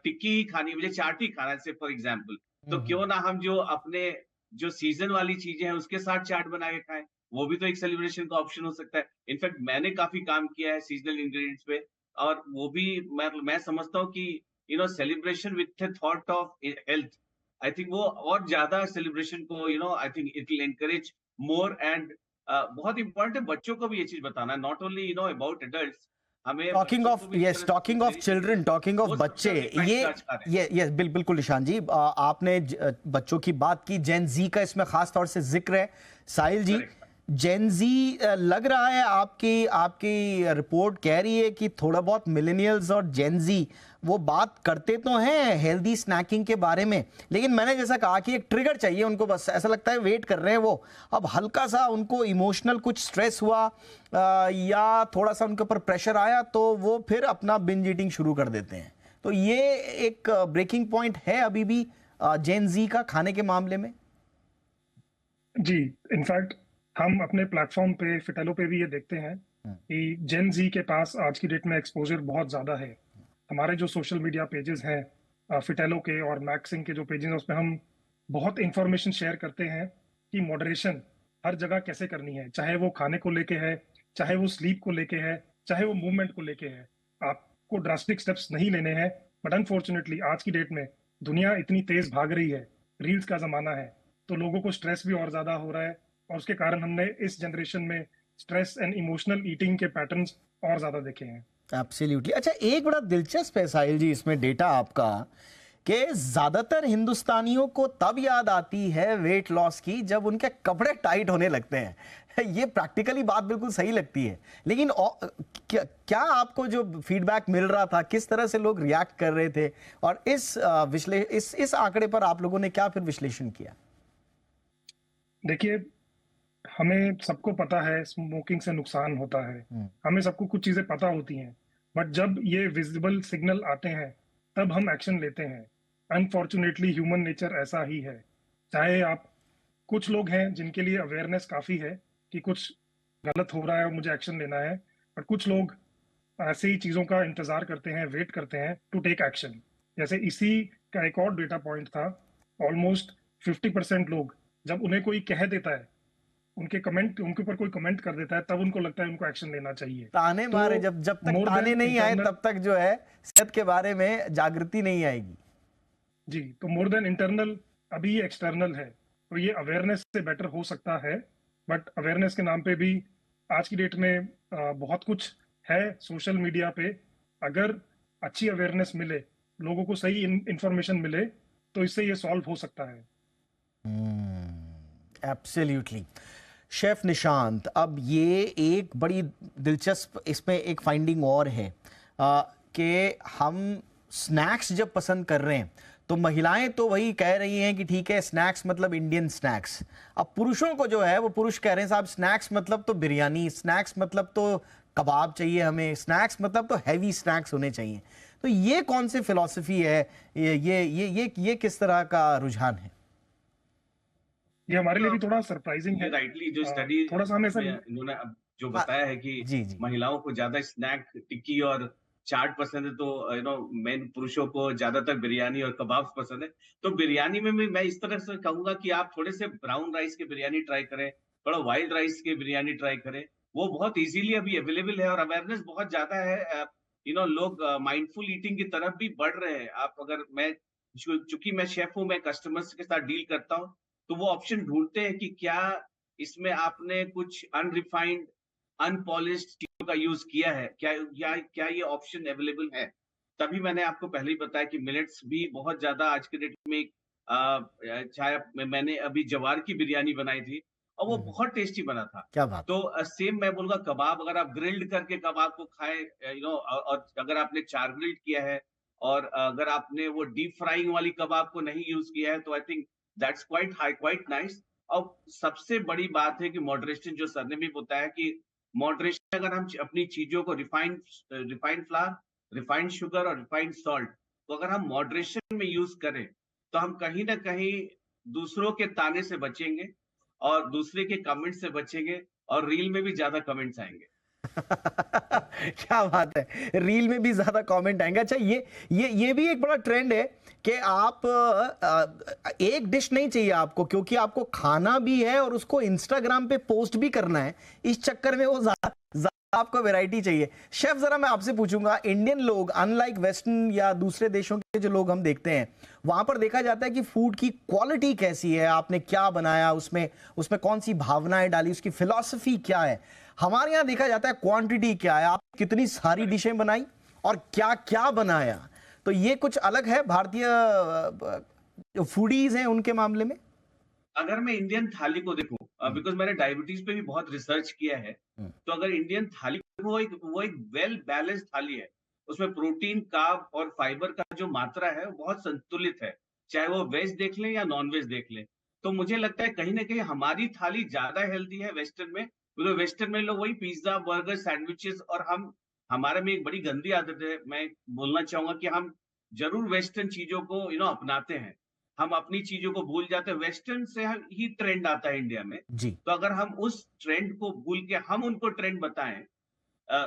टिक्की ही खानी, मुझे चाट ही खाना है फॉर एग्जाम्पल, तो क्यों ना हम जो अपने जो सीजन वाली चीजें हैं उसके साथ चाट बना के खाएं, वो भी तो एक सेलिब्रेशन का ऑप्शन हो सकता है। इनफैक्ट मैंने काफी काम किया है सीजनल इंग्रेडिएंट्स पे, और वो भी मैं समझता हूँ कि celebration with thought of health, I think वो और ज्यादा सेलिब्रेशन को I think it will encourage more. And बहुत इंपॉर्टेंट है बच्चों को भी ये चीज बताना, नॉट ओनली अबाउट एडल्ट्स। हमें talking of, yes, talking of children, talking of बच्चे, ये बिल्कुल निशान जी, आपने बच्चों की बात की, जेन जी का इसमें खास तौर से जिक्र है। साहिल जी, जेन जी, लग रहा है आपकी रिपोर्ट कह रही है कि थोड़ा बहुत मिलेनियल्स और जेन जी वो बात करते तो हैं हेल्दी स्नैकिंग के बारे में, लेकिन मैंने जैसा कहा कि एक ट्रिगर चाहिए उनको, बस ऐसा लगता है वेट कर रहे हैं वो। अब हल्का सा उनको इमोशनल कुछ स्ट्रेस हुआ या थोड़ा सा उनके ऊपर प्रेशर आया तो वो फिर अपना बिंज ईटिंग शुरू कर देते हैं। तो ये एक ब्रेकिंग पॉइंट है अभी भी जेन जी का खाने के मामले में। जी, इनफैक्ट हम अपने प्लेटफॉर्म पे फिटेलो पे भी ये देखते हैं कि जेन जी के पास आज की डेट में एक्सपोजर बहुत ज्यादा है। हमारे जो सोशल मीडिया पेजेस हैं फिटेलो के और मैक्सिंग के जो पेजेस हैं, उसमें हम बहुत इंफॉर्मेशन शेयर करते हैं कि मॉडरेशन हर जगह कैसे करनी है, चाहे वो खाने को लेके है, चाहे वो स्लीप को लेके है, चाहे वो मूवमेंट को लेके है। आपको ड्रास्टिक स्टेप्स नहीं लेने हैं, बट अनफॉर्चुनेटली आज की डेट में दुनिया इतनी तेज भाग रही है, रील्स का जमाना है, तो लोगों को स्ट्रेस भी और ज्यादा हो रहा है, और उसके कारण हमने इस जनरेशन में स्ट्रेस एंड इमोशनल ईटिंग के पैटर्न्स और ज्यादा देखे हैं। एब्सोल्युटली। अच्छा, एक बड़ा दिलचस्प है साहिल जी इसमें डेटा आपका कि ज्यादातर हिंदुस्तानियों को तब याद आती है वेट लॉस की जब उनके कपड़े टाइट होने लगते हैं। ये प्रैक्टिकली बात बिल्कुल सही लगती है, लेकिन क्या आपको जो फीडबैक मिल रहा था, किस तरह से लोग रिएक्ट कर रहे थे, और इस आंकड़े पर आप लोगों ने क्या फिर विश्लेषण किया? देखिए, हमें सबको पता है स्मोकिंग से नुकसान होता है, हमें सबको कुछ चीजें पता होती हैं, बट जब ये विजिबल सिग्नल आते हैं तब हम एक्शन लेते हैं। अनफॉर्चुनेटली ह्यूमन नेचर ऐसा ही है। चाहे आप, कुछ लोग हैं जिनके लिए अवेयरनेस काफी है कि कुछ गलत हो रहा है और मुझे एक्शन लेना है, बट कुछ लोग ऐसे ही चीजों का इंतजार करते हैं, वेट करते हैं टू टेक एक्शन। जैसे इसी का एक और डेटा पॉइंट था, ऑलमोस्ट 50% लोग जब उन्हें कोई कह देता है, उनके ऊपर कोई कमेंट कर देता है, तब उनको लगता है उनको एक्शन लेना चाहिए। ताने मारे, जब तक ताने नहीं आए तब तक जो है सेहत के बारे में जागृति नहीं आएगी। जी, तो मोर देन इंटरनल अभी ये एक्सटर्नल है, तो ये अवेयरनेस से बेटर हो सकता है, बट अवेयरनेस के नाम पे भी आज की डेट में बहुत कुछ है सोशल मीडिया पे। अगर अच्छी अवेयरनेस मिले, लोगों को सही इंफॉर्मेशन मिले, तो इससे ये सॉल्व हो सकता है। एब्सोल्युटली। शेफ निशांत, अब ये एक बड़ी दिलचस्प इसमें एक फाइंडिंग और है कि हम स्नैक्स जब पसंद कर रहे हैं तो महिलाएं तो वही कह रही हैं कि ठीक है स्नैक्स मतलब इंडियन स्नैक्स। अब पुरुषों को जो है वो पुरुष कह रहे हैं साहब स्नैक्स मतलब तो बिरयानी, स्नैक्स मतलब तो कबाब चाहिए हमें, स्नैक्स मतलब तो हैवी स्नैक्स होने चाहिए। तो ये कौन सी फिलॉसफी है, ये किस तरह का रुझान है? ये हमारे लिए भी थोड़ा सरप्राइजिंग है। राइटली जो स्टडी थोड़ा सा हमें इन्होंने जो बताया है कि जी जी, महिलाओं को ज्यादा स्नैक, टिक्की और चाट पसंद है, तो मेन पुरुषों को ज्यादातर बिरयानी और कबाब पसंद है। तो बिरयानी में भी मैं इस तरह से कहूंगा कि आप थोड़े से ब्राउन राइस की बिरयानी ट्राई करें, थोड़ा वाइल्ड राइस की बिरयानी ट्राई करें। वो बहुत इजीली अभी अवेलेबल है और अवेयरनेस बहुत ज्यादा है। लोग माइंडफुल ईटिंग की तरफ भी बढ़ रहे हैं। आप अगर मैं चूंकि मैं शेफ हूं, मैं कस्टमर्स के साथ डील करता हूं, तो वो ऑप्शन ढूंढते हैं कि क्या इसमें आपने कुछ अनरिफाइंड, अनपॉलिश्ड चीजों का यूज किया है, क्या ये ऑप्शन अवेलेबल है। तभी मैंने आपको पहले ही बताया कि मिलेट्स भी बहुत ज्यादा आज के डेट में चाहे मैंने अभी जवार की बिरयानी बनाई थी और वो बहुत टेस्टी बना था। क्या बात। तो सेम मैं बोलूंगा कबाब, अगर आप ग्रिल्ड करके कबाब को खाएं, और अगर आपने चार ग्रिल्ड किया है और अगर आपने वो डीप फ्राइंग वाली कबाब को नहीं यूज किया है, तो I think that's quite high, quite nice. और सबसे बड़ी बात है कि मॉडरेशन, जो सर ने भी बताया कि मॉडरेशन, अगर हम अपनी चीजों को रिफाइंड फ्लावर, रिफाइंड शुगर और रिफाइंड सॉल्ट तो अगर हम मॉडरेशन में यूज करें तो हम कहीं ना कहीं दूसरों के ताने से बचेंगे और दूसरे के कमेंट से बचेंगे और रील में भी ज्यादा कमेंट्स आएंगे। क्या बात है, रील में भी ज्यादा कमेंट आएंगे। अच्छा, ये भी एक बड़ा ट्रेंड है कि आप एक डिश नहीं चाहिए आपको, क्योंकि आपको खाना भी है और उसको इंस्टाग्राम पे पोस्ट भी करना है। इस चक्कर में वो ज्यादा आपको वैरायटी चाहिए। शेफ, जरा मैं आपसे पूछूंगा, इंडियन लोग अनलाइक वेस्टर्न या दूसरे देशों के जो लोग हम देखते हैं, वहां पर देखा जाता है कि फूड की क्वालिटी कैसी है, आपने क्या बनाया, उसमें कौन सी भावनाएं डाली, उसकी फिलॉसफी क्या है। हमारे यहाँ देखा जाता है क्वांटिटी क्या है, आप कितनी सारी डिशें बनाई और क्या क्या बनाया। तो ये कुछ अलग है भारतीय जो फूडीज हैं उनके मामले में। अगर मैं इंडियन थाली को देखूं, बिकॉज मैंने डायबिटीज पे भी बहुत रिसर्च किया है, तो अगर इंडियन थाली वो एक वेल बैलेंस्ड थाली है। उसमें प्रोटीन, कार्ब और फाइबर का जो मात्रा है वो बहुत संतुलित है, चाहे वो वेज देख लें या नॉन वेज देख लें। तो मुझे लगता है कहीं ना कहीं हमारी थाली ज्यादा हेल्दी है वेस्टर्न में, क्योंकि वेस्टर्न में लोग वही पिज्जा, बर्गर, सैंडविचेस, और हमारे में एक बड़ी गंदी आदत है, मैं बोलना चाहूंगा कि हम जरूर वेस्टर्न चीजों को अपनाते हैं, हम अपनी चीजों को भूल जाते हैं। वेस्टर्न से ही ट्रेंड आता है इंडिया में जी। तो अगर हम उस ट्रेंड को भूल के हम उनको ट्रेंड बताएं,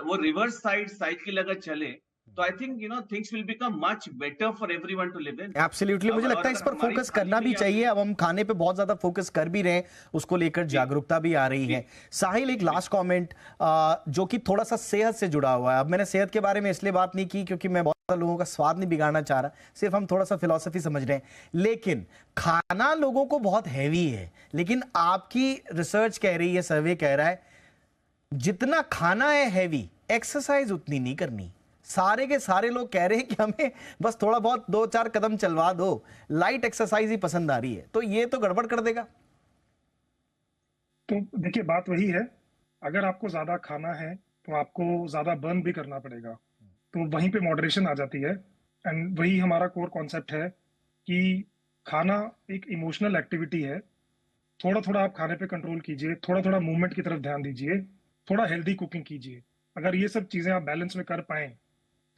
वो रिवर्स साइकिल अगर चले, तो I think things will become much better for everyone to live in. Absolutely, मुझे लगता है इस पर फोकस करना भी चाहिए। अब हम खाने पे बहुत ज्यादा फोकस कर भी रहे हैं, उसको लेकर जागरूकता भी आ रही है। साहिल, एक लास्ट कमेंट जो कि थोड़ा सा सेहत से जुड़ा हुआ है। अब मैंने सेहत के बारे में इसलिए बात नहीं की क्योंकि मैं बहुत था, लोगों का स्वाद नहीं बिगाड़ना चाह रहा, सिर्फ हम थोड़ा सा फिलॉसफी समझ रहे हैं। लेकिन खाना लोगों को बहुत हैवी है, लेकिन आपकी रिसर्च कह रही है, सर्वे कह रहा है, जितना खाना है हैवी, एक्सरसाइज उतनी नहीं करनी। सारे के सारे लोग कह रहे हैं कि हमें बस थोड़ा बहुत 2-4 कदम चलवा दो, लाइट एक्सरसाइज ही पसंद आ रही है, तो ये तो गड़बड़ कर देगा। तो देखिए, बात वही है, अगर आपको ज्यादा खाना है तो आपको ज्यादा बर्न भी करना पड़ेगा, तो वहीं पे मॉडरेशन आ जाती है। एंड वही हमारा कोर कॉन्सेप्ट है कि खाना एक इमोशनल एक्टिविटी है। थोड़ा थोड़ा आप खाने पे कंट्रोल कीजिए, थोड़ा थोड़ा मूवमेंट की तरफ ध्यान दीजिए, थोड़ा हेल्दी कुकिंग कीजिए। अगर ये सब चीजें आप बैलेंस में कर पाएं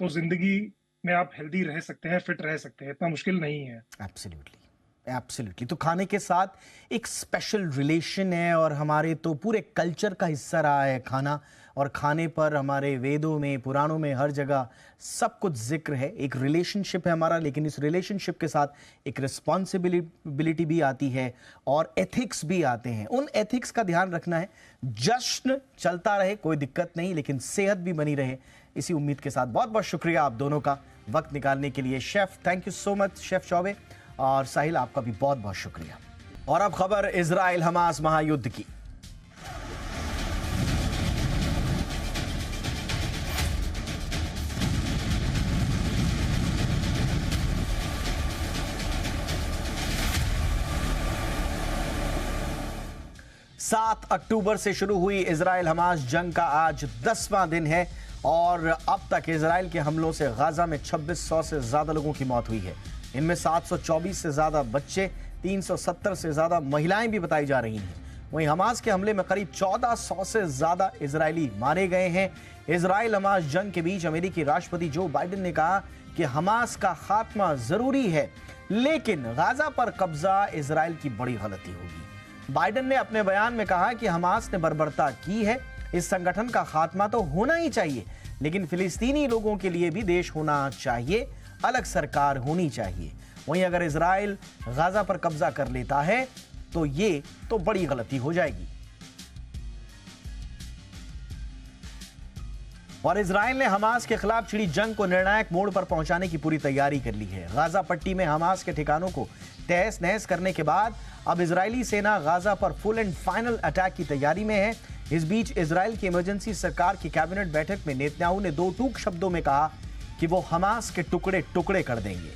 तो जिंदगी में आप हेल्दी रह सकते हैं, फिट रह सकते हैं, इतना मुश्किल नहीं है। Absolutely, absolutely. तो खाने के साथ एक स्पेशल रिलेशन है और हमारे तो पूरे कल्चर का हिस्सा रहा है खाना, और खाने पर हमारे वेदों में, पुराणों में, हर जगह सब कुछ जिक्र है। एक रिलेशनशिप है हमारा, लेकिन इस रिलेशनशिप के साथ एक रिस्पॉन्सिबिलिटी भी आती है और एथिक्स भी आते हैं। उन एथिक्स का ध्यान रखना है। जश्न चलता रहे, कोई दिक्कत नहीं, लेकिन सेहत भी बनी रहे, इसी उम्मीद के साथ बहुत बहुत शुक्रिया आप दोनों का वक्त निकालने के लिए। Chef, thank you so much chef Choubey, और साहिल आपका भी बहुत बहुत शुक्रिया। और अब खबर इजराइल हमास महायुद्ध की। सात अक्टूबर से शुरू हुई इजराइल हमास जंग का आज 10वां दिन है और अब तक इजराइल के हमलों से गाजा में 2600 से ज्यादा लोगों की मौत हुई है। इनमें 724 से ज्यादा बच्चे, 370 से ज्यादा महिलाएं भी बताई जा रही हैं। वहीं हमास के हमले में करीब 1400 से ज्यादा इजरायली मारे गए हैं। इजराइल हमास जंग के बीच अमेरिकी राष्ट्रपति जो बाइडेन ने कहा कि हमास का खात्मा जरूरी है, लेकिन गाजा पर कब्जा इजराइल की बड़ी गलती होगी। बाइडेन ने अपने बयान में कहा कि हमास ने बर्बरता की है, इस संगठन का खात्मा तो होना ही चाहिए, लेकिन फिलिस्तीनी लोगों के लिए भी देश होना चाहिए, अलग सरकार होनी चाहिए। वहीं अगर इजराइल गाजा पर कब्जा कर लेता है तो ये तो बड़ी गलती हो जाएगी। और इजराइल ने हमास के खिलाफ छिड़ी जंग को निर्णायक मोड़ पर पहुंचाने की पूरी तैयारी कर ली है। गाजा पट्टी में हमास के ठिकानों को तहस नहस करने के बाद अब इजरायली सेना गाजा पर फुल एंड फाइनल अटैक की तैयारी में है। इस बीच इजराइल की इमरजेंसी सरकार की कैबिनेट बैठक में नेतन्याहू ने 2 टूक शब्दों में कहा कि वो हमास के टुकड़े टुकड़े कर देंगे।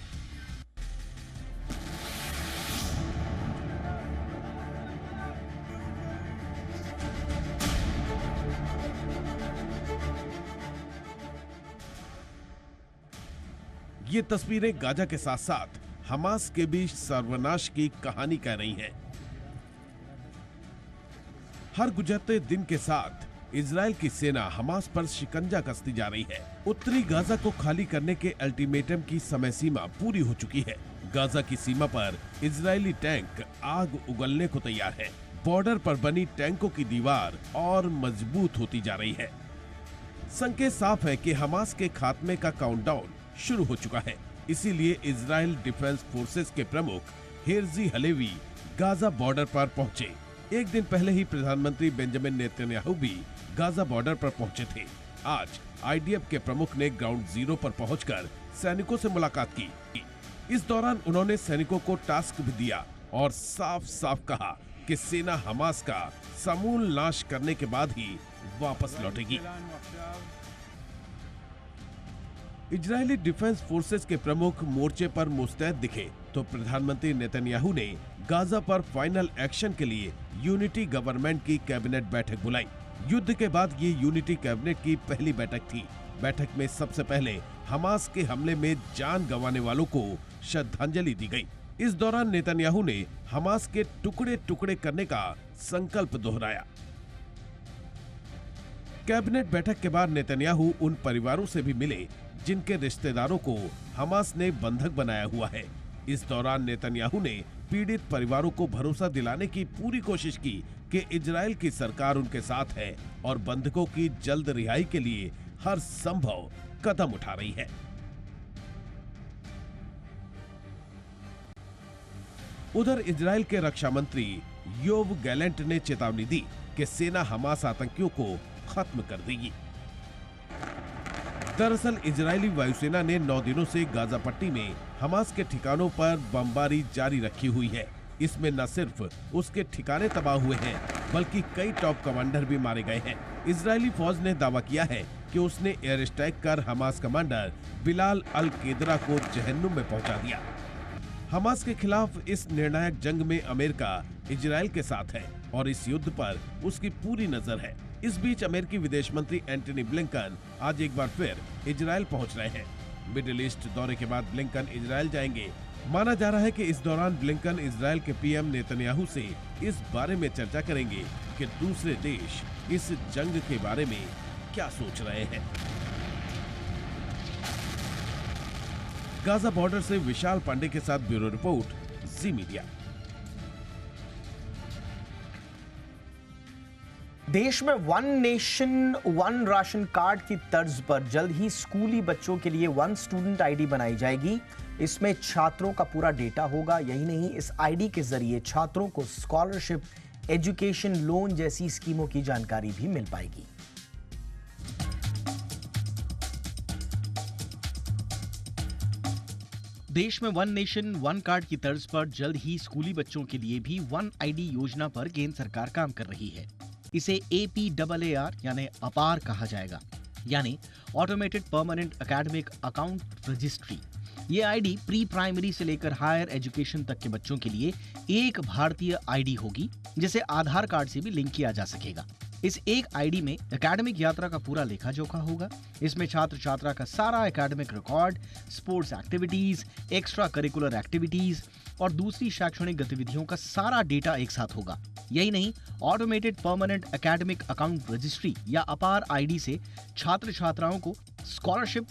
ये तस्वीरें गाजा के साथ साथ हमास के बीच सर्वनाश की कहानी कह रही हैं। हर गुजरते दिन के साथ इजराइल की सेना हमास पर शिकंजा कसती जा रही है। उत्तरी गाजा को खाली करने के अल्टीमेटम की समय सीमा पूरी हो चुकी है। गाजा की सीमा पर इजरायली टैंक आग उगलने को तैयार है। बॉर्डर पर बनी टैंकों की दीवार और मजबूत होती जा रही है। संकेत साफ है कि हमास के खात्मे का काउंटडाउन शुरू हो चुका है। इसीलिए इजराइल डिफेंस फोर्सेस के प्रमुख हेर्जी हलेवी गाजा बॉर्डर पर पहुंचे। एक दिन पहले ही प्रधानमंत्री बेंजामिन नेतन्याहू भी गाजा बॉर्डर पर पहुंचे थे। आज आईडीएफ के प्रमुख ने ग्राउंड जीरो पर पहुंचकर सैनिकों से मुलाकात की। इस दौरान उन्होंने सैनिकों को टास्क भी दिया और साफ साफ कहा कि सेना हमास का समूल नाश करने के बाद ही वापस लौटेगी। इजरायली डिफेंस फोर्सेस के प्रमुख मोर्चे पर मुस्तैद दिखे तो प्रधानमंत्री नेतन्याहू ने गाजा पर फाइनल एक्शन के लिए यूनिटी गवर्नमेंट की कैबिनेट बैठक बुलाई। युद्ध के बाद ये यूनिटी कैबिनेट की पहली बैठक थी। बैठक में सबसे पहले हमास के हमले में जान गंवाने वालों को श्रद्धांजलि दी गई। इस दौरान नेतन्याहू ने हमास के टुकड़े टुकड़े करने का संकल्प दोहराया। कैबिनेट बैठक के बाद नेतन्याहू उन परिवारों से भी मिले जिनके रिश्तेदारों को हमास ने बंधक बनाया हुआ है। इस दौरान नेतन्याहू ने पीड़ित परिवारों को भरोसा दिलाने की पूरी कोशिश की कि इजराइल की सरकार उनके साथ है और बंधकों की जल्द रिहाई के लिए हर संभव कदम उठा रही है। उधर इजराइल के रक्षा मंत्री योव गैलेंट ने चेतावनी दी कि सेना हमास आतंकियों को खत्म कर देगी। दरअसल इजरायली वायुसेना ने 9 दिनों से गाजा पट्टी में हमास के ठिकानों पर बमबारी जारी रखी हुई है। इसमें न सिर्फ उसके ठिकाने तबाह हुए हैं, बल्कि कई टॉप कमांडर भी मारे गए हैं। इजरायली फौज ने दावा किया है कि उसने एयर स्ट्राइक कर हमास कमांडर बिलाल अल केदरा को जहन्नुम में पहुंचा दिया। हमास के खिलाफ इस निर्णायक जंग में अमेरिका इजरायल के साथ है और इस युद्ध पर उसकी पूरी नजर है। इस बीच अमेरिकी विदेश मंत्री एंटनी ब्लिंकन आज एक बार फिर इजरायल पहुंच रहे हैं। मिडिल ईस्ट दौरे के बाद ब्लिंकन इजरायल जाएंगे। माना जा रहा है कि इस दौरान ब्लिंकन इजरायल के पीएम नेतन्याहू से इस बारे में चर्चा करेंगे कि दूसरे देश इस जंग के बारे में क्या सोच रहे हैं। गाजा बॉर्डर से विशाल पांडे के साथ ब्यूरो रिपोर्ट, जी मीडिया। देश में one nation one ration card की तर्ज पर जल्द ही स्कूली बच्चों के लिए वन स्टूडेंट आईडी बनाई जाएगी। इसमें छात्रों का पूरा डेटा होगा। यही नहीं, इस आईडी के जरिए छात्रों को स्कॉलरशिप, एजुकेशन लोन जैसी स्कीमों की जानकारी भी मिल पाएगी। देश में वन नेशन वन कार्ड की तर्ज पर जल्द ही स्कूली बच्चों के लिए भी वन आईडी योजना पर केंद्र सरकार काम कर रही है। इसे APAAR यानी अपार कहा जाएगा, यानी automated permanent academic account registry. ये आईडी प्री प्राइमरी से लेकर हायर एजुकेशन तक के बच्चों के लिए एक भारतीय आईडी होगी, जिसे आधार कार्ड से भी लिंक किया जा सकेगा। इस एक आईडी में एकेडमिक यात्रा का पूरा लेखा जोखा होगा। इसमें छात्र छात्रा का सारा academic record, sports activities, extra curricular activities और दूसरी शैक्षणिक गतिविधियों का सारा डेटा एक साथ होगा। यही नहीं, automated permanent academic account registry या अपार आईडी से छात्र छात्राओं को स्कॉलरशिप,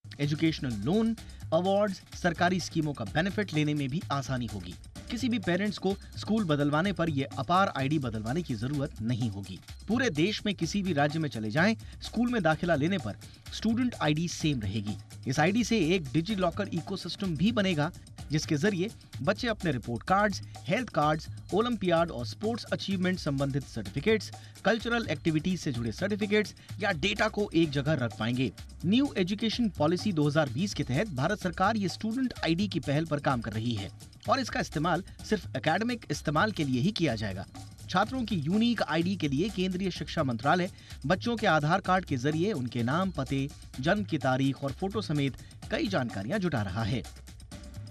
एजुकेशनल लोन, अवार्ड्स, सरकारी स्कीमों का बेनिफिट लेने में भी आसानी होगी। किसी भी पेरेंट्स को स्कूल बदलवाने पर यह अपार आईडी बदलवाने की जरूरत नहीं होगी। पूरे देश में किसी भी राज्य में चले जाएं, स्कूल में दाखिला लेने पर स्टूडेंट आईडी सेम रहेगी। इस आईडी से एक डिजी लॉकर इकोसिस्टम भी बनेगा, जिसके जरिए बच्चे अपने report cards, health cards, olympiad और स्पोर्ट्स अचीवमेंट संबंधित सर्टिफिकेट्स, कल्चरल एक्टिविटीज से जुड़े सर्टिफिकेट्स या डेटा को एक जगह रख पाएंगे। न्यू एजुकेशन पॉलिसी 2020 के तहत भारत सरकार ये स्टूडेंट आईडी की पहल पर काम कर रही है और इसका इस्तेमाल सिर्फ एकेडमिक इस्तेमाल के लिए ही किया जाएगा। छात्रों की यूनिक आईडी के लिए केंद्रीय शिक्षा मंत्रालय बच्चों के आधार कार्ड के जरिए उनके नाम, पते, जन्म की तारीख और फोटो समेत कई जानकारियां जुटा रहा है।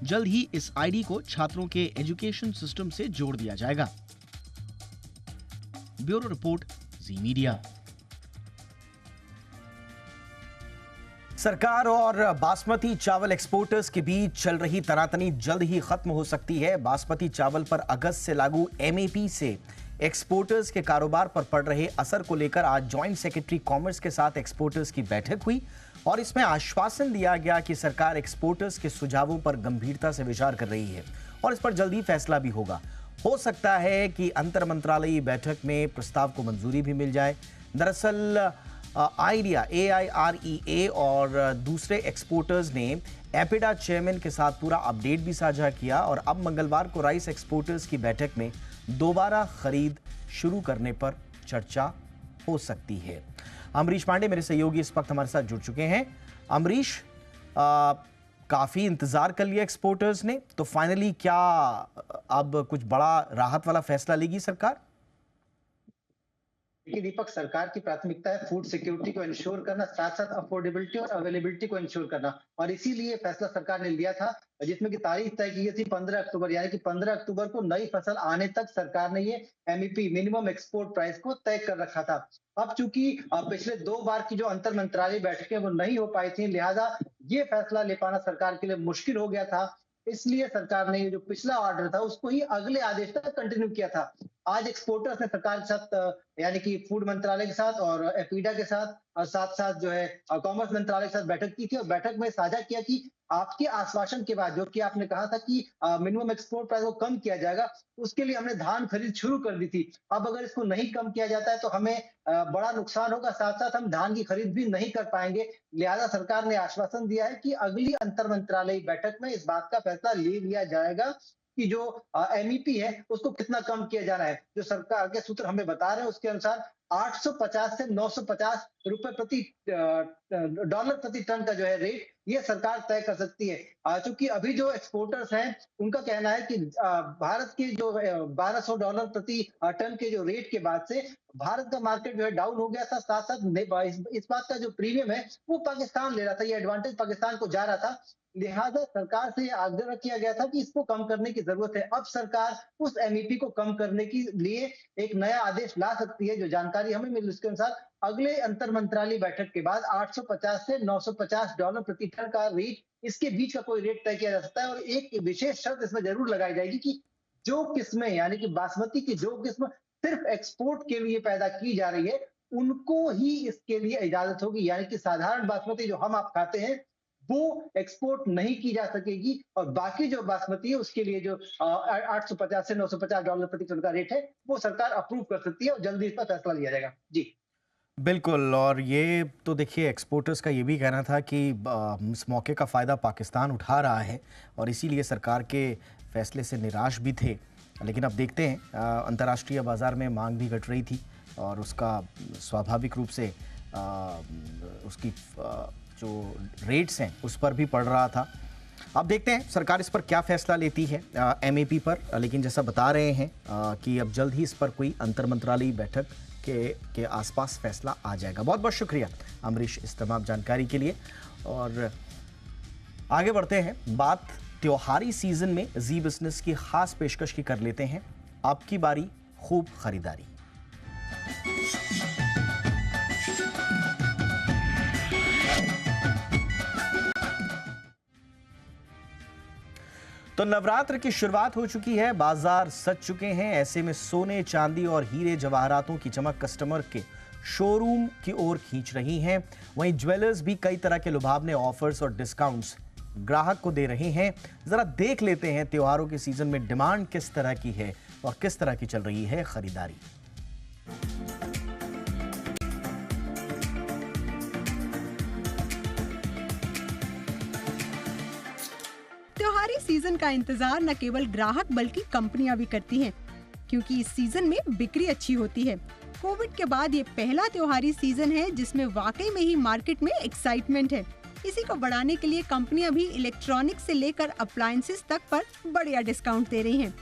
जल्द ही इस आईडी को छात्रों के एजुकेशन सिस्टम से जोड़ दिया जाएगा। ब्यूरो रिपोर्ट, जी मीडिया। सरकार और बासमती चावल एक्सपोर्टर्स के बीच चल रही तनातनी जल्द ही खत्म हो सकती है। बासमती चावल पर अगस्त से लागू MAP से एक्सपोर्टर्स के कारोबार पर पड़ रहे असर को लेकर आज जॉइंट सेक्रेटरी कॉमर्स के साथ एक्सपोर्टर्स की बैठक हुई और इसमें आश्वासन दिया गया कि सरकार एक्सपोर्टर्स के सुझावों पर गंभीरता से विचार कर रही है और इस पर जल्दी फैसला भी होगा। हो सकता है कि अंतर मंत्रालयी बैठक में प्रस्ताव को मंजूरी भी मिल जाए। दरअसल आइडिया, AIREA और दूसरे एक्सपोर्टर्स ने एपिडा चेयरमैन के साथ पूरा अपडेट भी साझा किया और अब मंगलवार को राइस एक्सपोर्टर्स की बैठक में दोबारा खरीद शुरू करने पर चर्चा हो सकती है। अमरीश पांडे मेरे सहयोगी इस वक्त हमारे साथ जुड़ चुके हैं। अमरीश, काफी इंतजार कर लिया एक्सपोर्टर्स ने, तो फाइनली क्या अब कुछ बड़ा राहत वाला फैसला लेगी सरकार? देखिए दीपक, सरकार की प्राथमिकता है फूड सिक्योरिटी को इंश्योर करना, साथ साथ अफोर्डेबिलिटी और अवेलेबिलिटी को इंश्योर करना, और इसीलिए फैसला सरकार ने लिया था जिसमें की तारीख तय की गई थी 15 अक्टूबर, यानी कि 15 अक्टूबर को नई फसल आने तक सरकार ने ये MEP, मिनिमम एक्सपोर्ट प्राइस को तय कर रखा था। अब चूंकि पिछले 2 बार की जो अंतर मंत्रालय बैठकें वो नहीं हो पाई थी, लिहाजा ये फैसला ले पाना सरकार के लिए मुश्किल हो गया था। इसलिए सरकार ने ये जो पिछला ऑर्डर था उसको ही अगले आदेश तक कंटिन्यू किया था। आज एक्सपोर्टर्स ने सरकार के साथ यानी कि फूड मंत्रालय के साथ और एपीडा के साथ और साथ साथ जो है कॉमर्स मंत्रालय के साथ बैठक की थी और बैठक में साझा किया कि आपके आश्वासन के बाद, जो कि आपने कहा था कि मिनिमम एक्सपोर्ट प्राइस को कम किया जाएगा, उसके लिए हमने धान खरीद शुरू कर दी थी। अब अगर इसको नहीं कम किया जाता है तो हमें बड़ा नुकसान होगा, साथ साथ हम धान की खरीद भी नहीं कर पाएंगे। लिहाजा सरकार ने आश्वासन दिया है कि अगली अंतर मंत्रालयी बैठक में इस बात का फैसला ले लिया जाएगा कि जो MEP है उसको कितना कम किया जाना है। जो सरकार के सूत्र हमें बता रहे हैं उसके अनुसार 850 से 950 रुपए प्रति डॉलर प्रति टन का जो है रेट ये सरकार तय कर सकती है। चूंकि अभी जो एक्सपोर्टर्स हैं उनका कहना है कि भारत के जो $1200 प्रति टन के जो रेट के बाद से भारत का मार्केट जो है डाउन हो गया था। साथ साथ इस बात का जो प्रीमियम है वो पाकिस्तान ले रहा था, ये एडवांटेज पाकिस्तान को जा रहा था। लिहाजा सरकार से आग्रह किया गया था कि इसको कम करने की जरूरत है। अब सरकार उस एमईपी को कम करने के लिए एक नया आदेश ला सकती है। जो जानकारी हमें मिली उसके अनुसार अगले अंतर मंत्रालय बैठक के बाद 850 से $950 प्रति टन का रेट, इसके बीच का कोई रेट तय किया जा सकता है। और एक विशेष शर्त इसमें जरूर लगाई जाएगी कि जो किस्में यानी कि बासमती की जो किस्म सिर्फ एक्सपोर्ट के लिए पैदा की जा रही है उनको ही इसके लिए इजाजत होगी। यानी कि साधारण बासमती जो हम आप खाते हैं वो एक्सपोर्ट नहीं की जा सकेगी और बाकी जो बासमती है उसके लिए जो 850 से $950 प्रति टन का रेट है वो सरकार अप्रूव कर सकती है और जल्दी इस पर फैसला लिया जाएगा। जी बिल्कुल। और ये तो देखिए एक्सपोर्टर्स का ये भी कहना था कि इस मौके का फ़ायदा पाकिस्तान उठा रहा है और इसीलिए सरकार के फैसले से निराश भी थे। लेकिन अब देखते हैं, अंतर्राष्ट्रीय बाज़ार में मांग भी घट रही थी और उसका स्वाभाविक रूप से उसकी जो रेट्स हैं उस पर भी पड़ रहा था। अब देखते हैं सरकार इस पर क्या फैसला लेती है एमएपी पर। लेकिन जैसा बता रहे हैं कि अब जल्द ही इस पर कोई अंतर मंत्रालयी बैठक के आसपास फैसला आ जाएगा। बहुत बहुत शुक्रिया अमरीश इस तमाम जानकारी के लिए। और आगे बढ़ते हैं, बात त्योहारी सीजन में जी बिजनेस की खास पेशकश की कर लेते हैं। आपकी बारी खूब खरीदारी। तो नवरात्र की शुरुआत हो चुकी है, बाजार सज चुके हैं। ऐसे में सोने, चांदी और हीरे जवाहरातों की चमक कस्टमर के शोरूम की ओर खींच रही हैं। वहीं ज्वेलर्स भी कई तरह के लुभावने ऑफर्स और डिस्काउंट्स ग्राहक को दे रहे हैं। जरा देख लेते हैं त्योहारों के सीजन में डिमांड किस तरह की है और किस तरह की चल रही है खरीदारी। त्योहारी सीजन का इंतजार न केवल ग्राहक बल्कि कंपनियां भी करती हैं, क्योंकि इस सीजन में बिक्री अच्छी होती है। कोविड के बाद ये पहला त्योहारी सीजन है जिसमें वाकई में ही मार्केट में एक्साइटमेंट है। इसी को बढ़ाने के लिए कंपनियां भी इलेक्ट्रॉनिक्स से लेकर अप्लायंसेस तक पर बढ़िया डिस्काउंट दे रही हैं।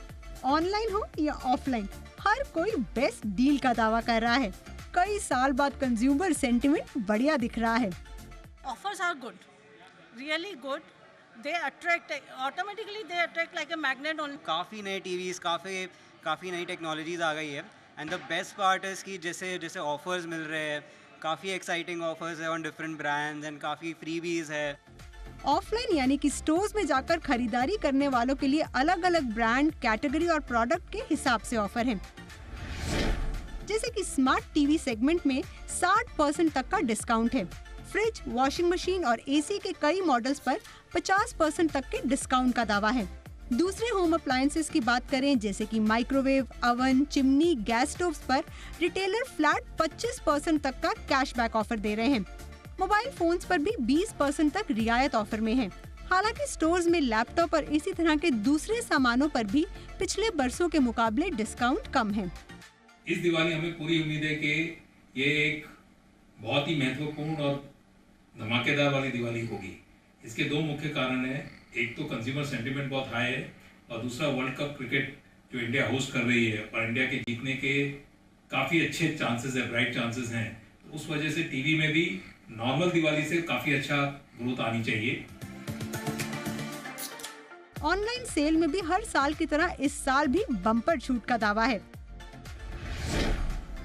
ऑनलाइन हो या ऑफलाइन, हर कोई बेस्ट डील का दावा कर रहा है। कई साल बाद कंज्यूमर सेंटिमेंट बढ़िया दिख रहा है। Offers are good, really good. They attract, automatically they attract like a magnet on. काफ़ी नए टीवीज़, काफ़ी नई टेक्नोलॉजीज़ आ गई है। And the best part is कि जैसे ऑफर्स मिल रहे हैं, काफ़ी एक्साइटिंग ऑफर्स है ऑन डिफरेंट ब्रांड्स एंड काफ़ी फ्रीबीज है। ऑफलाइन यानी कि स्टोर्स में जाकर खरीदारी करने वालों के लिए अलग अलग ब्रांड, कैटेगरी और प्रोडक्ट के हिसाब से ऑफर है। जैसे कि स्मार्ट टीवी सेगमेंट में 60% तक का डिस्काउंट है। फ्रिज, वॉशिंग मशीन और एसी के कई मॉडल्स पर 50% तक के डिस्काउंट का दावा है। दूसरे होम अप्लायंसेस की बात करें जैसे कि microwave, oven, chimney, gas stoves पर रिटेलर फ्लैट 25% तक का कैशबैक ऑफर दे रहे हैं। मोबाइल फोन्स पर भी 20% तक रियायत ऑफर में है। हालांकि स्टोर्स में लैपटॉप और इसी तरह के दूसरे सामानों पर भी पिछले बरसों के मुकाबले डिस्काउंट कम है। इस दिवाली हमें पूरी उम्मीद है कि ये एक बहुत ही महत्वपूर्ण और धमाकेदार वाली दिवाली होगी। इसके दो मुख्य कारण हैं। एक तो कंज्यूमर सेंटीमेंट बहुत हाई है और दूसरा वर्ल्ड कप क्रिकेट जो इंडिया होस्ट कर रही है और इंडिया के जीतने के काफ़ी अच्छे चांसेस है, ब्राइट चांसेस हैं। तो उस वजह से टीवी में भी नॉर्मल दिवाली से काफ़ी अच्छा ग्रोथ आनी चाहिए। ऑनलाइन सेल में भी हर साल की तरह इस साल भी बम्पर छूट का दावा है।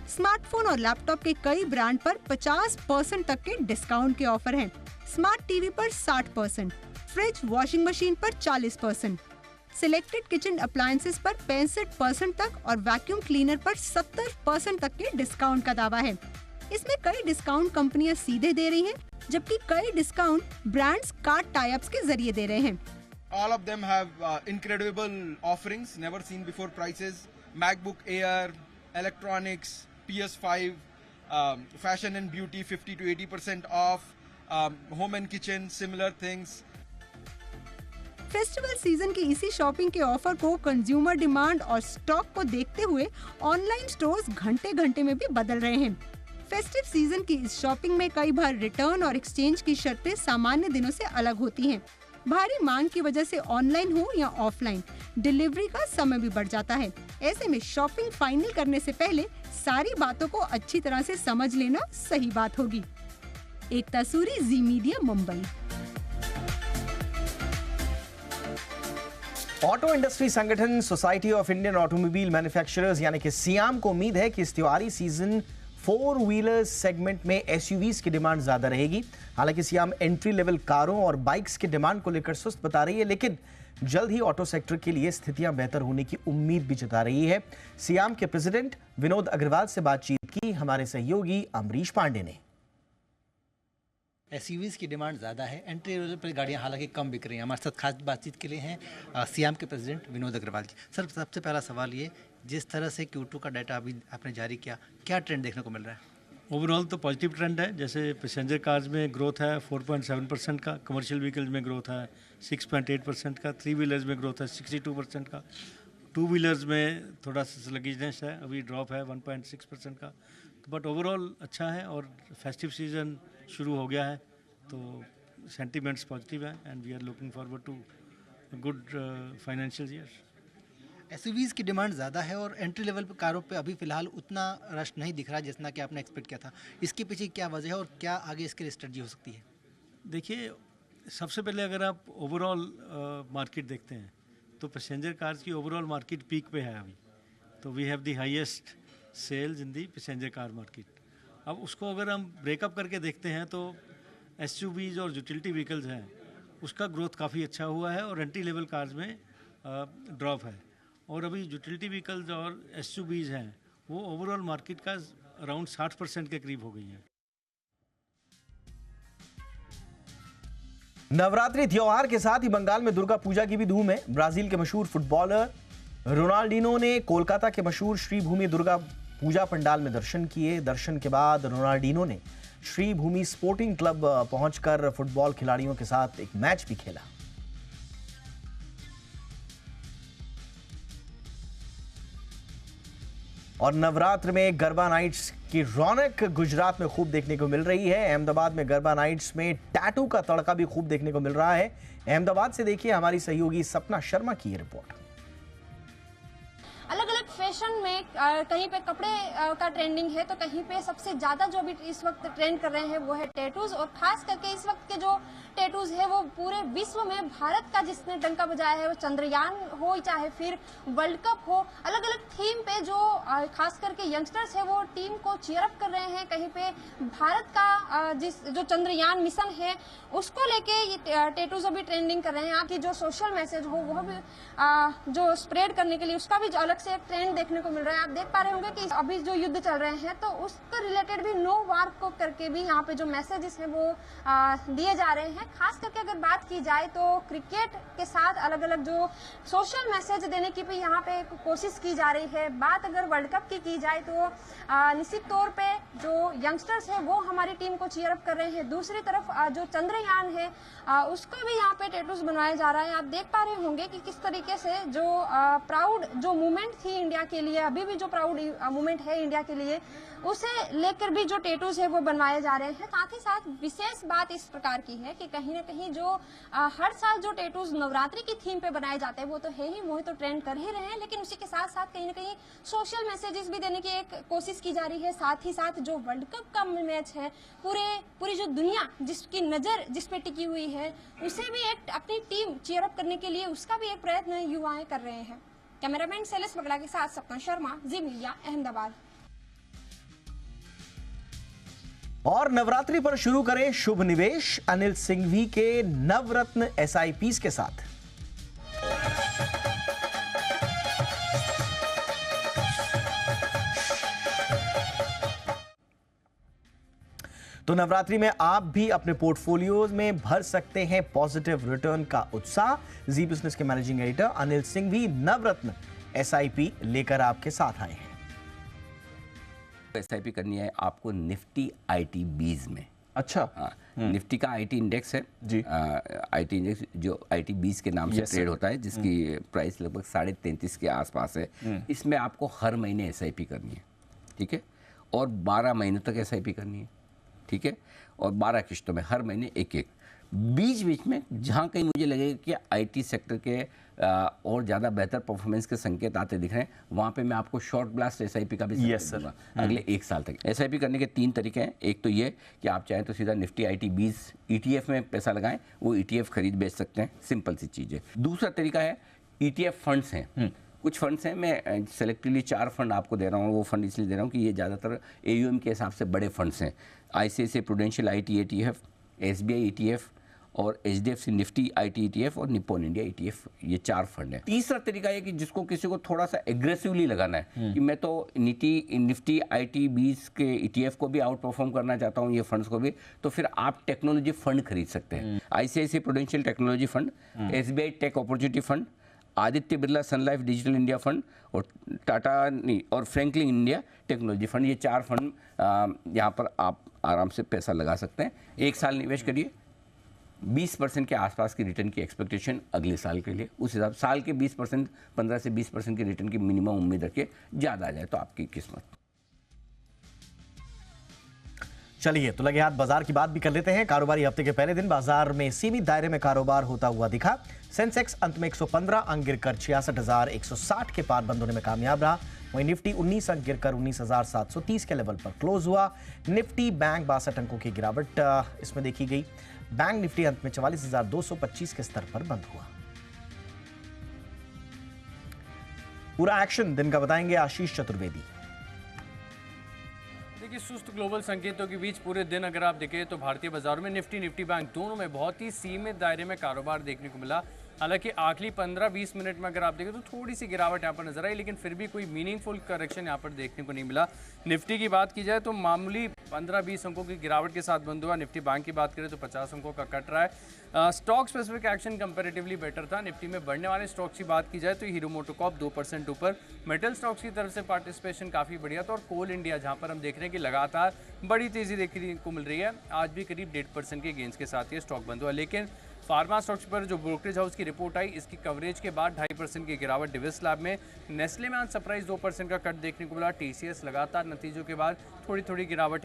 स्मार्टफोन और लैपटॉप के कई ब्रांड पर 50% तक के डिस्काउंट के ऑफर हैं। स्मार्ट टीवी पर 60%, फ्रिज, वॉशिंग मशीन पर 40%, सिलेक्टेड किचन अप्लायंसेस पर 65% तक और वैक्यूम क्लीनर पर 70% तक के डिस्काउंट का दावा है। इसमें कई डिस्काउंट कंपनियां सीधे दे रही हैं, जबकि कई discount brands card tie ups के जरिए दे रहे हैं। All of them have incredible offerings, never seen before prices. MacBook Air, electronics, PS5, fashion and beauty 50 to 80% off, home and kitchen, similar things. Festival season की इसी शॉपिंग के ऑफर को कंज्यूमर डिमांड और स्टॉक को देखते हुए ऑनलाइन स्टोर्स घंटे-घंटे में भी बदल रहे हैं। फेस्टिव सीजन की इस शॉपिंग में कई बार रिटर्न और एक्सचेंज की शर्तें सामान्य दिनों से अलग होती हैं। भारी मांग की वजह से ऑनलाइन हो या ऑफलाइन डिलीवरी का समय भी बढ़ जाता है। ऐसे में शॉपिंग फाइनल करने से पहले सारी बातों को अच्छी तरह से समझ लेना सही बात होगी। एकता सूरी, जी मीडिया, मुंबई। ऑटो इंडस्ट्री संगठन society of Indian automobile manufacturers यानी कि सियाम को उम्मीद है कि इस त्योहारी सीजन 4 व्हीलर्स सेगमेंट में एसयूवीज की डिमांड ज्यादा रहेगी। हालांकि सियाम एंट्री लेवल कारों और बाइक्स की डिमांड को लेकर सुस्त बता रही है, लेकिन जल्द ही ऑटो सेक्टर के लिए स्थितियां बेहतर होने की उम्मीद भी जता रही है। सियाम के प्रेसिडेंट विनोद अग्रवाल से बातचीत की हमारे सहयोगी अमरीश पांडे ने। एसयूवीज़ की डिमांड ज़्यादा है, एंट्री लेवल पर गाड़ियाँ हालांकि कम बिक रही हैं। हमारे साथ खास बातचीत के लिए हैं सियाम के प्रेसिडेंट विनोद अग्रवाल जी। सर, सबसे पहला सवाल ये, जिस तरह से Q2 का डाटा अभी आपने जारी किया, क्या ट्रेंड देखने को मिल रहा है? ओवरऑल तो पॉजिटिव ट्रेंड है। जैसे पैसेंजर कार्स में ग्रोथ है 4.7% का, कमर्शियल व्हीकल्स में ग्रोथ है 6.8% का, 3 व्हीलर्स में ग्रोथ है 62% का, 2 व्हीलर्स में थोड़ा सा स्लगिशनेस है, अभी ड्रॉप है 1.6% का। बट ओवरऑल अच्छा है और फेस्टिव सीजन शुरू हो गया है तो सेंटिमेंट्स पॉजिटिव है and we are looking forward to good financial year. SUVs की डिमांड ज़्यादा है और एंट्री लेवल पर कारों पे अभी फ़िलहाल उतना रश नहीं दिख रहा जितना कि आपने एक्सपेक्ट किया था। इसके पीछे क्या वजह है और क्या आगे इसके लिए स्ट्रेटजी हो सकती है? देखिए, सबसे पहले अगर आप ओवरऑल मार्केट देखते हैं तो पैसेंजर कार्स की ओवरऑल मार्केट पीक पे है अभी। तो we have the highest sales in the passenger car market. अब उसको अगर हम ब्रेकअप करके देखते हैं तो एसयूवीज़ और यूटिलिटी व्हीकल्स हैं, उसका ग्रोथ काफ़ी अच्छा हुआ है और एंट्री लेवल कार्स में ड्रॉप है। और अभी यूटिलिटी व्हीकल्स और एसयूवीज़ हैं वो ओवरऑल मार्केट का अराउंड 60% के करीब हो गई हैं। नवरात्रि त्योहार के साथ ही बंगाल में दुर्गा पूजा की भी धूम है। ब्राजील के मशहूर फुटबॉलर रोनाल्डिनो ने कोलकाता के मशहूर श्रीभूमि दुर्गा पूजा पंडाल में दर्शन किए। दर्शन के बाद रोनाल्डिनो ने श्रीभूमि स्पोर्टिंग क्लब पहुंचकर फुटबॉल खिलाड़ियों के साथ एक मैच भी खेला। और नवरात्र में गरबा नाइट्स की रौनक गुजरात में खूब देखने को मिल रही है। अहमदाबाद में गरबा नाइट्स में टैटू का तड़का भी खूब देखने को मिल रहा है। अहमदाबाद से देखिए हमारी सहयोगी सपना शर्मा की ये रिपोर्ट। अलग अलग फैशन में कहीं पे कपड़े का ट्रेंडिंग है तो कहीं पे सबसे ज्यादा जो अभी इस वक्त ट्रेंड कर रहे हैं वो है टैटूज। और खास करके इस वक्त के जो टैटूज है वो पूरे विश्व में भारत का जिसने डंका बजाया है, वो चंद्रयान हो चाहे फिर वर्ल्ड कप हो, अलग अलग थीम पे जो खास करके यंगस्टर्स है वो टीम को चीयर अप कर रहे हैं। कहीं पे भारत का जो चंद्रयान मिशन है उसको लेके ये टैटूज अभी ट्रेंडिंग कर रहे हैं। आपकी जो सोशल मैसेज हो वो भी जो स्प्रेड करने के लिए उसका भी अलग से एक ट्रेंड देखने को मिल रहा है। आप देख पा रहे होंगे कि अभी जो युद्ध चल रहे हैं तो उसका रिलेटेड भी नो वार को करके भी यहाँ पे जो मैसेजेस हैं वो दिए जा रहे हैं। खास करके अगर बात की जाए तो क्रिकेट के साथ अलग अलग जो सोशल मैसेज देने की भी यहाँ पे कोशिश की जा रही है। बात अगर वर्ल्ड कप की जाए तो निश्चित तौर पे जो यंगस्टर्स है वो हमारी टीम को चीयर अप कर रहे हैं। दूसरी तरफ जो चंद्रयान है उसका भी यहाँ पे टैटूज बनाया जा रहा है। आप देख पा रहे होंगे कि किस तरीके से जो प्राउड जो मूवमेंट थी इंडिया के लिए, अभी भी जो प्राउड मूवमेंट है इंडिया के लिए, उसे लेकर भी जो टैटूज है वो बनवाए जा रहे हैं। साथ ही साथ विशेष बात इस प्रकार की है कि कहीं ना कहीं जो हर साल जो टैटूज नवरात्रि की थीम पे बनाए जाते हैं वो तो है ही, वो तो ट्रेंड कर ही रहे हैं, लेकिन उसी के साथ साथ कहीं ना कहीं सोशल मैसेजेस भी देने की एक कोशिश की जा रही है। साथ ही साथ जो वर्ल्ड कप का मैच है, पूरी जो दुनिया जिसकी नजर जिस पे टिकी हुई है उसे भी एक अपनी टीम चीयर अप करने के लिए उसका भी एक प्रयत्न युवाएं कर रहे हैं। कैमरामैन शैलेश बगड़ा के साथ सपना शर्मा, जी मीडिया, अहमदाबाद। और नवरात्रि पर शुरू करें शुभ निवेश अनिल सिंघवी के नवरत्न SIPs के साथ। तो नवरात्रि में आप भी अपने पोर्टफोलियोज में भर सकते हैं पॉजिटिव रिटर्न का उत्साह। जी बिजनेस के मैनेजिंग एडिटर अनिल सिंघवी नवरत्न SIP लेकर आपके साथ आए हैं। SIP करनी है आपको निफ्टी ITBs में, अच्छा। हाँ, निफ्टी का आईटी इंडेक्स है जी। आईटी इंडेक्स जो आईटी 20 के नाम से ट्रेड होता है, जिसकी प्राइस लगभग 33.5 के आसपास है। इसमें आपको हर महीने एसआईपी करनी है, ठीक है, और 12 महीने तक एसआईपी करनी है, ठीक है, और 12 किश्तों में हर महीने एक एक। बीच बीच में जहाँ कहीं मुझे लगेगा कि आईटी सेक्टर के और ज़्यादा बेहतर परफॉर्मेंस के संकेत आते दिख रहे हैं, वहाँ पे मैं आपको शॉर्ट ब्लास्ट एसआईपी का भी संकेत दूंगा अगले 1 साल तक। एसआईपी करने के 3 तरीके हैं। एक तो ये कि आप चाहें तो सीधा निफ्टी आईटी 20 ईटीएफ में पैसा लगाएं, वो ईटीएफ खरीद बेच सकते हैं, सिंपल सी चीज़ है। दूसरा तरीका है ईटीएफ फंड्स हैं, कुछ फंड्स हैं, मैं सेलेक्टिवली 4 फंड आपको दे रहा हूँ। वो फंड इसलिए दे रहा हूँ कि ये ज़्यादातर एयूएम के हिसाब से बड़े फंड्स हैं। ICICI prudential IT ETF, SBI ETF और एचडीएफसी निफ्टी आईटी ETF और निप्पॉन इंडिया ETF, ये 4 फंड हैं। तीसरा तरीका है कि जिसको किसी को थोड़ा सा एग्रेसिवली लगाना है कि मैं तो निफ्टी आईटी 20 के ETF को भी आउट परफॉर्म करना चाहता हूँ, ये फंड्स को भी, तो फिर आप टेक्नोलॉजी फंड खरीद सकते हैं। ICICI Prudential technology fund, SBI tech opportunity fund, Aditya Birla sun life digital India fund और टाटा और फ्रैंकलिन इंडिया टेक्नोलॉजी फंड, ये 4 फंड यहाँ पर आप आराम से पैसा लगा सकते हैं। 1 साल निवेश करिए, 20% के आसपास की रिटर्न की एक्सपेक्टेशन अगले साल के लिए, उस हिसाब साल के 20%, 15 से 20% की रिटर्न की मिनिमम उम्मीद रखिए। ज़्यादा आ जाए तो आपकी किस्मत। चलिए तो लगे हाथ बाजार की बात भी कर लेते हैं। कारोबारी हफ्ते के पहले दिन बाजार में सीमित दायरे में कारोबार होता हुआ दिखा। सेंसेक्स अंत में 115 अंक गिरकर 66,160 के पार बंद होने में कामयाब रहा। वहीं निफ्टी 19 अंक गिरकर 19,730 के लेवल पर क्लोज हुआ। निफ्टी बैंक 62 अंकों की गिरावट इसमें देखी गई। बैंक निफ्टी अंत में 44,225 के स्तर पर बंद हुआ। पूरा एक्शन दिन का बताएंगे आशीष चतुर्वेदी। देखिए, सुस्त ग्लोबल संकेतों के बीच पूरे दिन अगर आप देखें तो भारतीय बाजारों में निफ्टी बैंक दोनों में बहुत ही सीमित दायरे में कारोबार देखने को मिला। हालांकि आखिरी 15-20 मिनट में अगर आप देखें तो थोड़ी सी गिरावट यहाँ पर नजर आई, लेकिन फिर भी कोई मीनिंगफुल करेक्शन यहाँ पर देखने को नहीं मिला। निफ्टी की बात की जाए तो मामूली 15-20 अंकों की गिरावट के साथ बंद हुआ। निफ्टी बैंक की बात करें तो 50 अंकों का कट रहा है। Stock specific action comparatively better था। निफ्टी में बढ़ने वाले स्टॉक्स की बात की जाए तो हीरो मोटोकॉर्प 2% ऊपर, मेटल स्टॉक्स की तरफ से पार्टिसिपेशन काफ़ी बढ़िया था। और कोल इंडिया जहाँ पर हम देख रहे हैं कि लगातार बड़ी तेज़ी देखने को मिल रही है, आज भी करीब 1.5% के गेंस के साथ ये स्टॉक बंद हुआ। लेकिन फार्मा स्टॉक्स पर जो ब्रोकरेज हाउस की रिपोर्ट आई, इसकी कवरेज के बाद 2.5% की गिरावट डिविस लैब में। नेस्ले में आज सरप्राइज 2% का कट देखने को मिला। टीसीएस लगातार नतीजों के बाद थोड़ी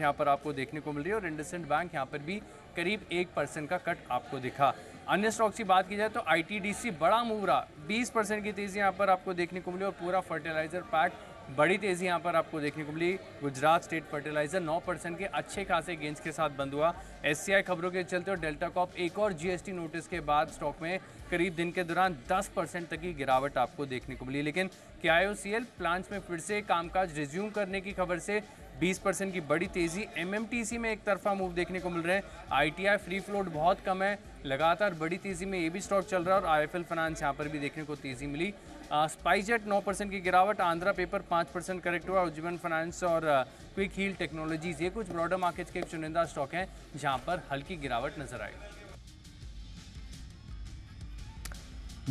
यहाँ पर आपको देखने को मिल रही है। और इंडसइंड बैंक यहाँ पर भी करीब 1% का कट आपको दिखा। अन्य स्टॉक्स की बात की जाए तो आईटीडीसी बड़ा मूव रहा, 20% की तेजी यहाँ पर आपको देखने को मिली। और पूरा फर्टिलाइजर पैक बड़ी तेजी यहाँ पर आपको देखने को मिली। गुजरात स्टेट फर्टिलाइजर 9% के अच्छे खासे गेंस के साथ बंद हुआ। एससीआई खबरों के चलते और डेल्टा कॉर्प एक और जीएसटी नोटिस के बाद स्टॉक में करीब दिन के दौरान 10% तक की गिरावट आपको देखने को मिली। लेकिन केआईओसीएल प्लांट्स में फिर से कामकाज रिज्यूम करने की खबर से 20% की बड़ी तेजी। एमएमटीसी में एक तरफा मूव देखने को मिल रहे हैं। आईटीआई फ्री फ्लोट बहुत कम है, लगातार बड़ी तेजी में ये भी स्टॉक चल रहा है। और आईएफएल फाइनेंस यहाँ पर भी देखने को तेजी मिली। स्पाइसजेट 9% की गिरावट, आंध्रा पेपर 5% करेक्ट हुआ। उज्जीवन फाइनेंस और क्विक हील टेक्नोलॉजीज, ये कुछ ब्रॉडर मार्केट्स के एक चुनिंदा स्टॉक हैं जहां पर हल्की गिरावट नजर आई।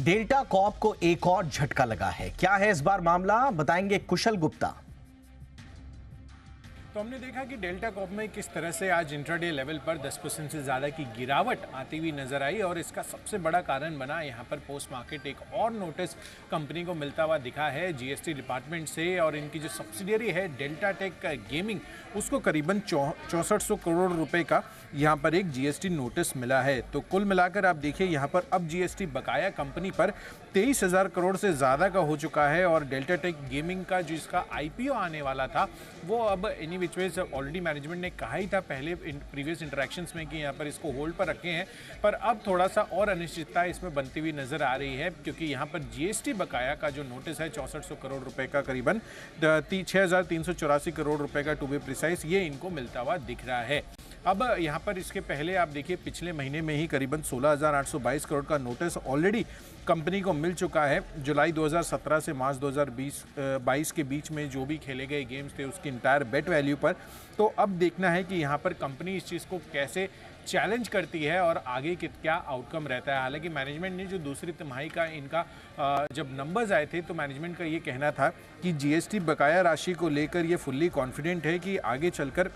डेल्टा कॉर्प को एक और झटका लगा है। क्या है इस बार मामला, बताएंगे कुशल गुप्ता। तो हमने देखा कि डेल्टा कॉर्प में किस तरह से आज इंट्राडे लेवल पर 10% से ज़्यादा की गिरावट आती हुई नजर आई। और इसका सबसे बड़ा कारण बना यहाँ पर पोस्ट मार्केट एक और नोटिस कंपनी को मिलता हुआ दिखा है जीएसटी डिपार्टमेंट से। और इनकी जो सब्सिडियरी है डेल्टा टेक गेमिंग, उसको करीबन 6400 करोड़ रुपए का यहाँ पर एक जीएसटी नोटिस मिला है। तो कुल मिलाकर आप देखिए यहाँ पर अब जीएसटी बकाया कंपनी पर 23,000 करोड़ से ज़्यादा का हो चुका है। और डेल्टा टेक गेमिंग का जो इसका आईपीओ आने वाला था, वो अब any which ways already management ने कहा ही था पहले प्रीवियस इंटरेक्शंस में कि यहाँ पर इसको होल्ड पर रखे हैं। पर अब थोड़ा सा और अनिश्चितता इसमें बनती हुई नजर आ रही है, क्योंकि यहाँ पर जीएसटी बकाया का जो नोटिस है 6400 करोड़ रुपए का, करीबन 6,384 करोड़ रुपए का टू बी प्रिसाइज, ये इनको मिलता हुआ दिख रहा है। अब यहाँ पर इसके पहले आप देखिए पिछले महीने में ही करीबन 16,822 करोड़ का नोटिस ऑलरेडी कंपनी को मिल चुका है। जुलाई 2017 से मार्च 2022 के बीच में जो भी खेले गए गेम्स थे उसकी इंटायर बेट वैल्यू पर। तो अब देखना है कि यहाँ पर कंपनी इस चीज़ को कैसे चैलेंज करती है और आगे क्या आउटकम रहता है। हालांकि मैनेजमेंट ने जो दूसरी तिमाही का इनका जब नंबर्स आए थे तो मैनेजमेंट का ये कहना था कि जीएसटी बकाया राशि को लेकर ये फुल्ली कॉन्फिडेंट है कि आगे चलकर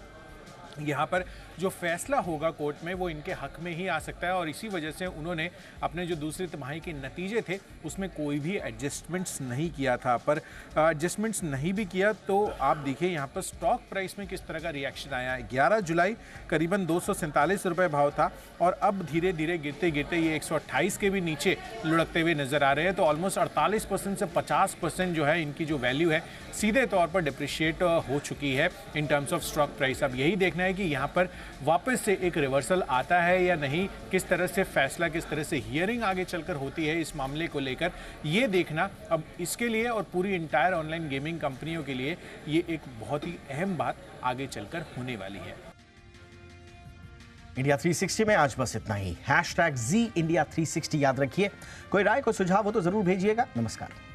यहाँ पर जो फैसला होगा कोर्ट में वो इनके हक में ही आ सकता है और इसी वजह से उन्होंने अपने जो दूसरी तिमाही के नतीजे थे उसमें कोई भी एडजस्टमेंट्स नहीं किया था। पर एडजस्टमेंट्स नहीं भी किया तो आप देखिए यहाँ पर स्टॉक प्राइस में किस तरह का रिएक्शन आया है। 11 जुलाई करीबन 247 रुपये भाव था और अब धीरे धीरे गिरते गिरते ये 128 के भी नीचे लुढ़कते हुए नजर आ रहे हैं। तो ऑलमोस्ट 48% से 50% जो है इनकी जो वैल्यू है सीधे तौर पर डिप्रिशिएट हो चुकी है in terms of stock price. अब यही देखना है कि यहाँ पर वापस से एक रिवर्सल आता है या नहीं, किस तरह से फैसला, किस तरह से हियरिंग आगे चलकर होती है इस मामले को लेकर, ये देखना अब इसके लिए और पूरी इंटायर ऑनलाइन गेमिंग कंपनियों के लिए ये एक बहुत ही अहम बात आगे चलकर होने वाली है। इंडिया 360 में आज बस इतना ही। #ZIndia360 याद रखिए। कोई राय, कोई सुझाव हो तो जरूर भेजिएगा। नमस्कार।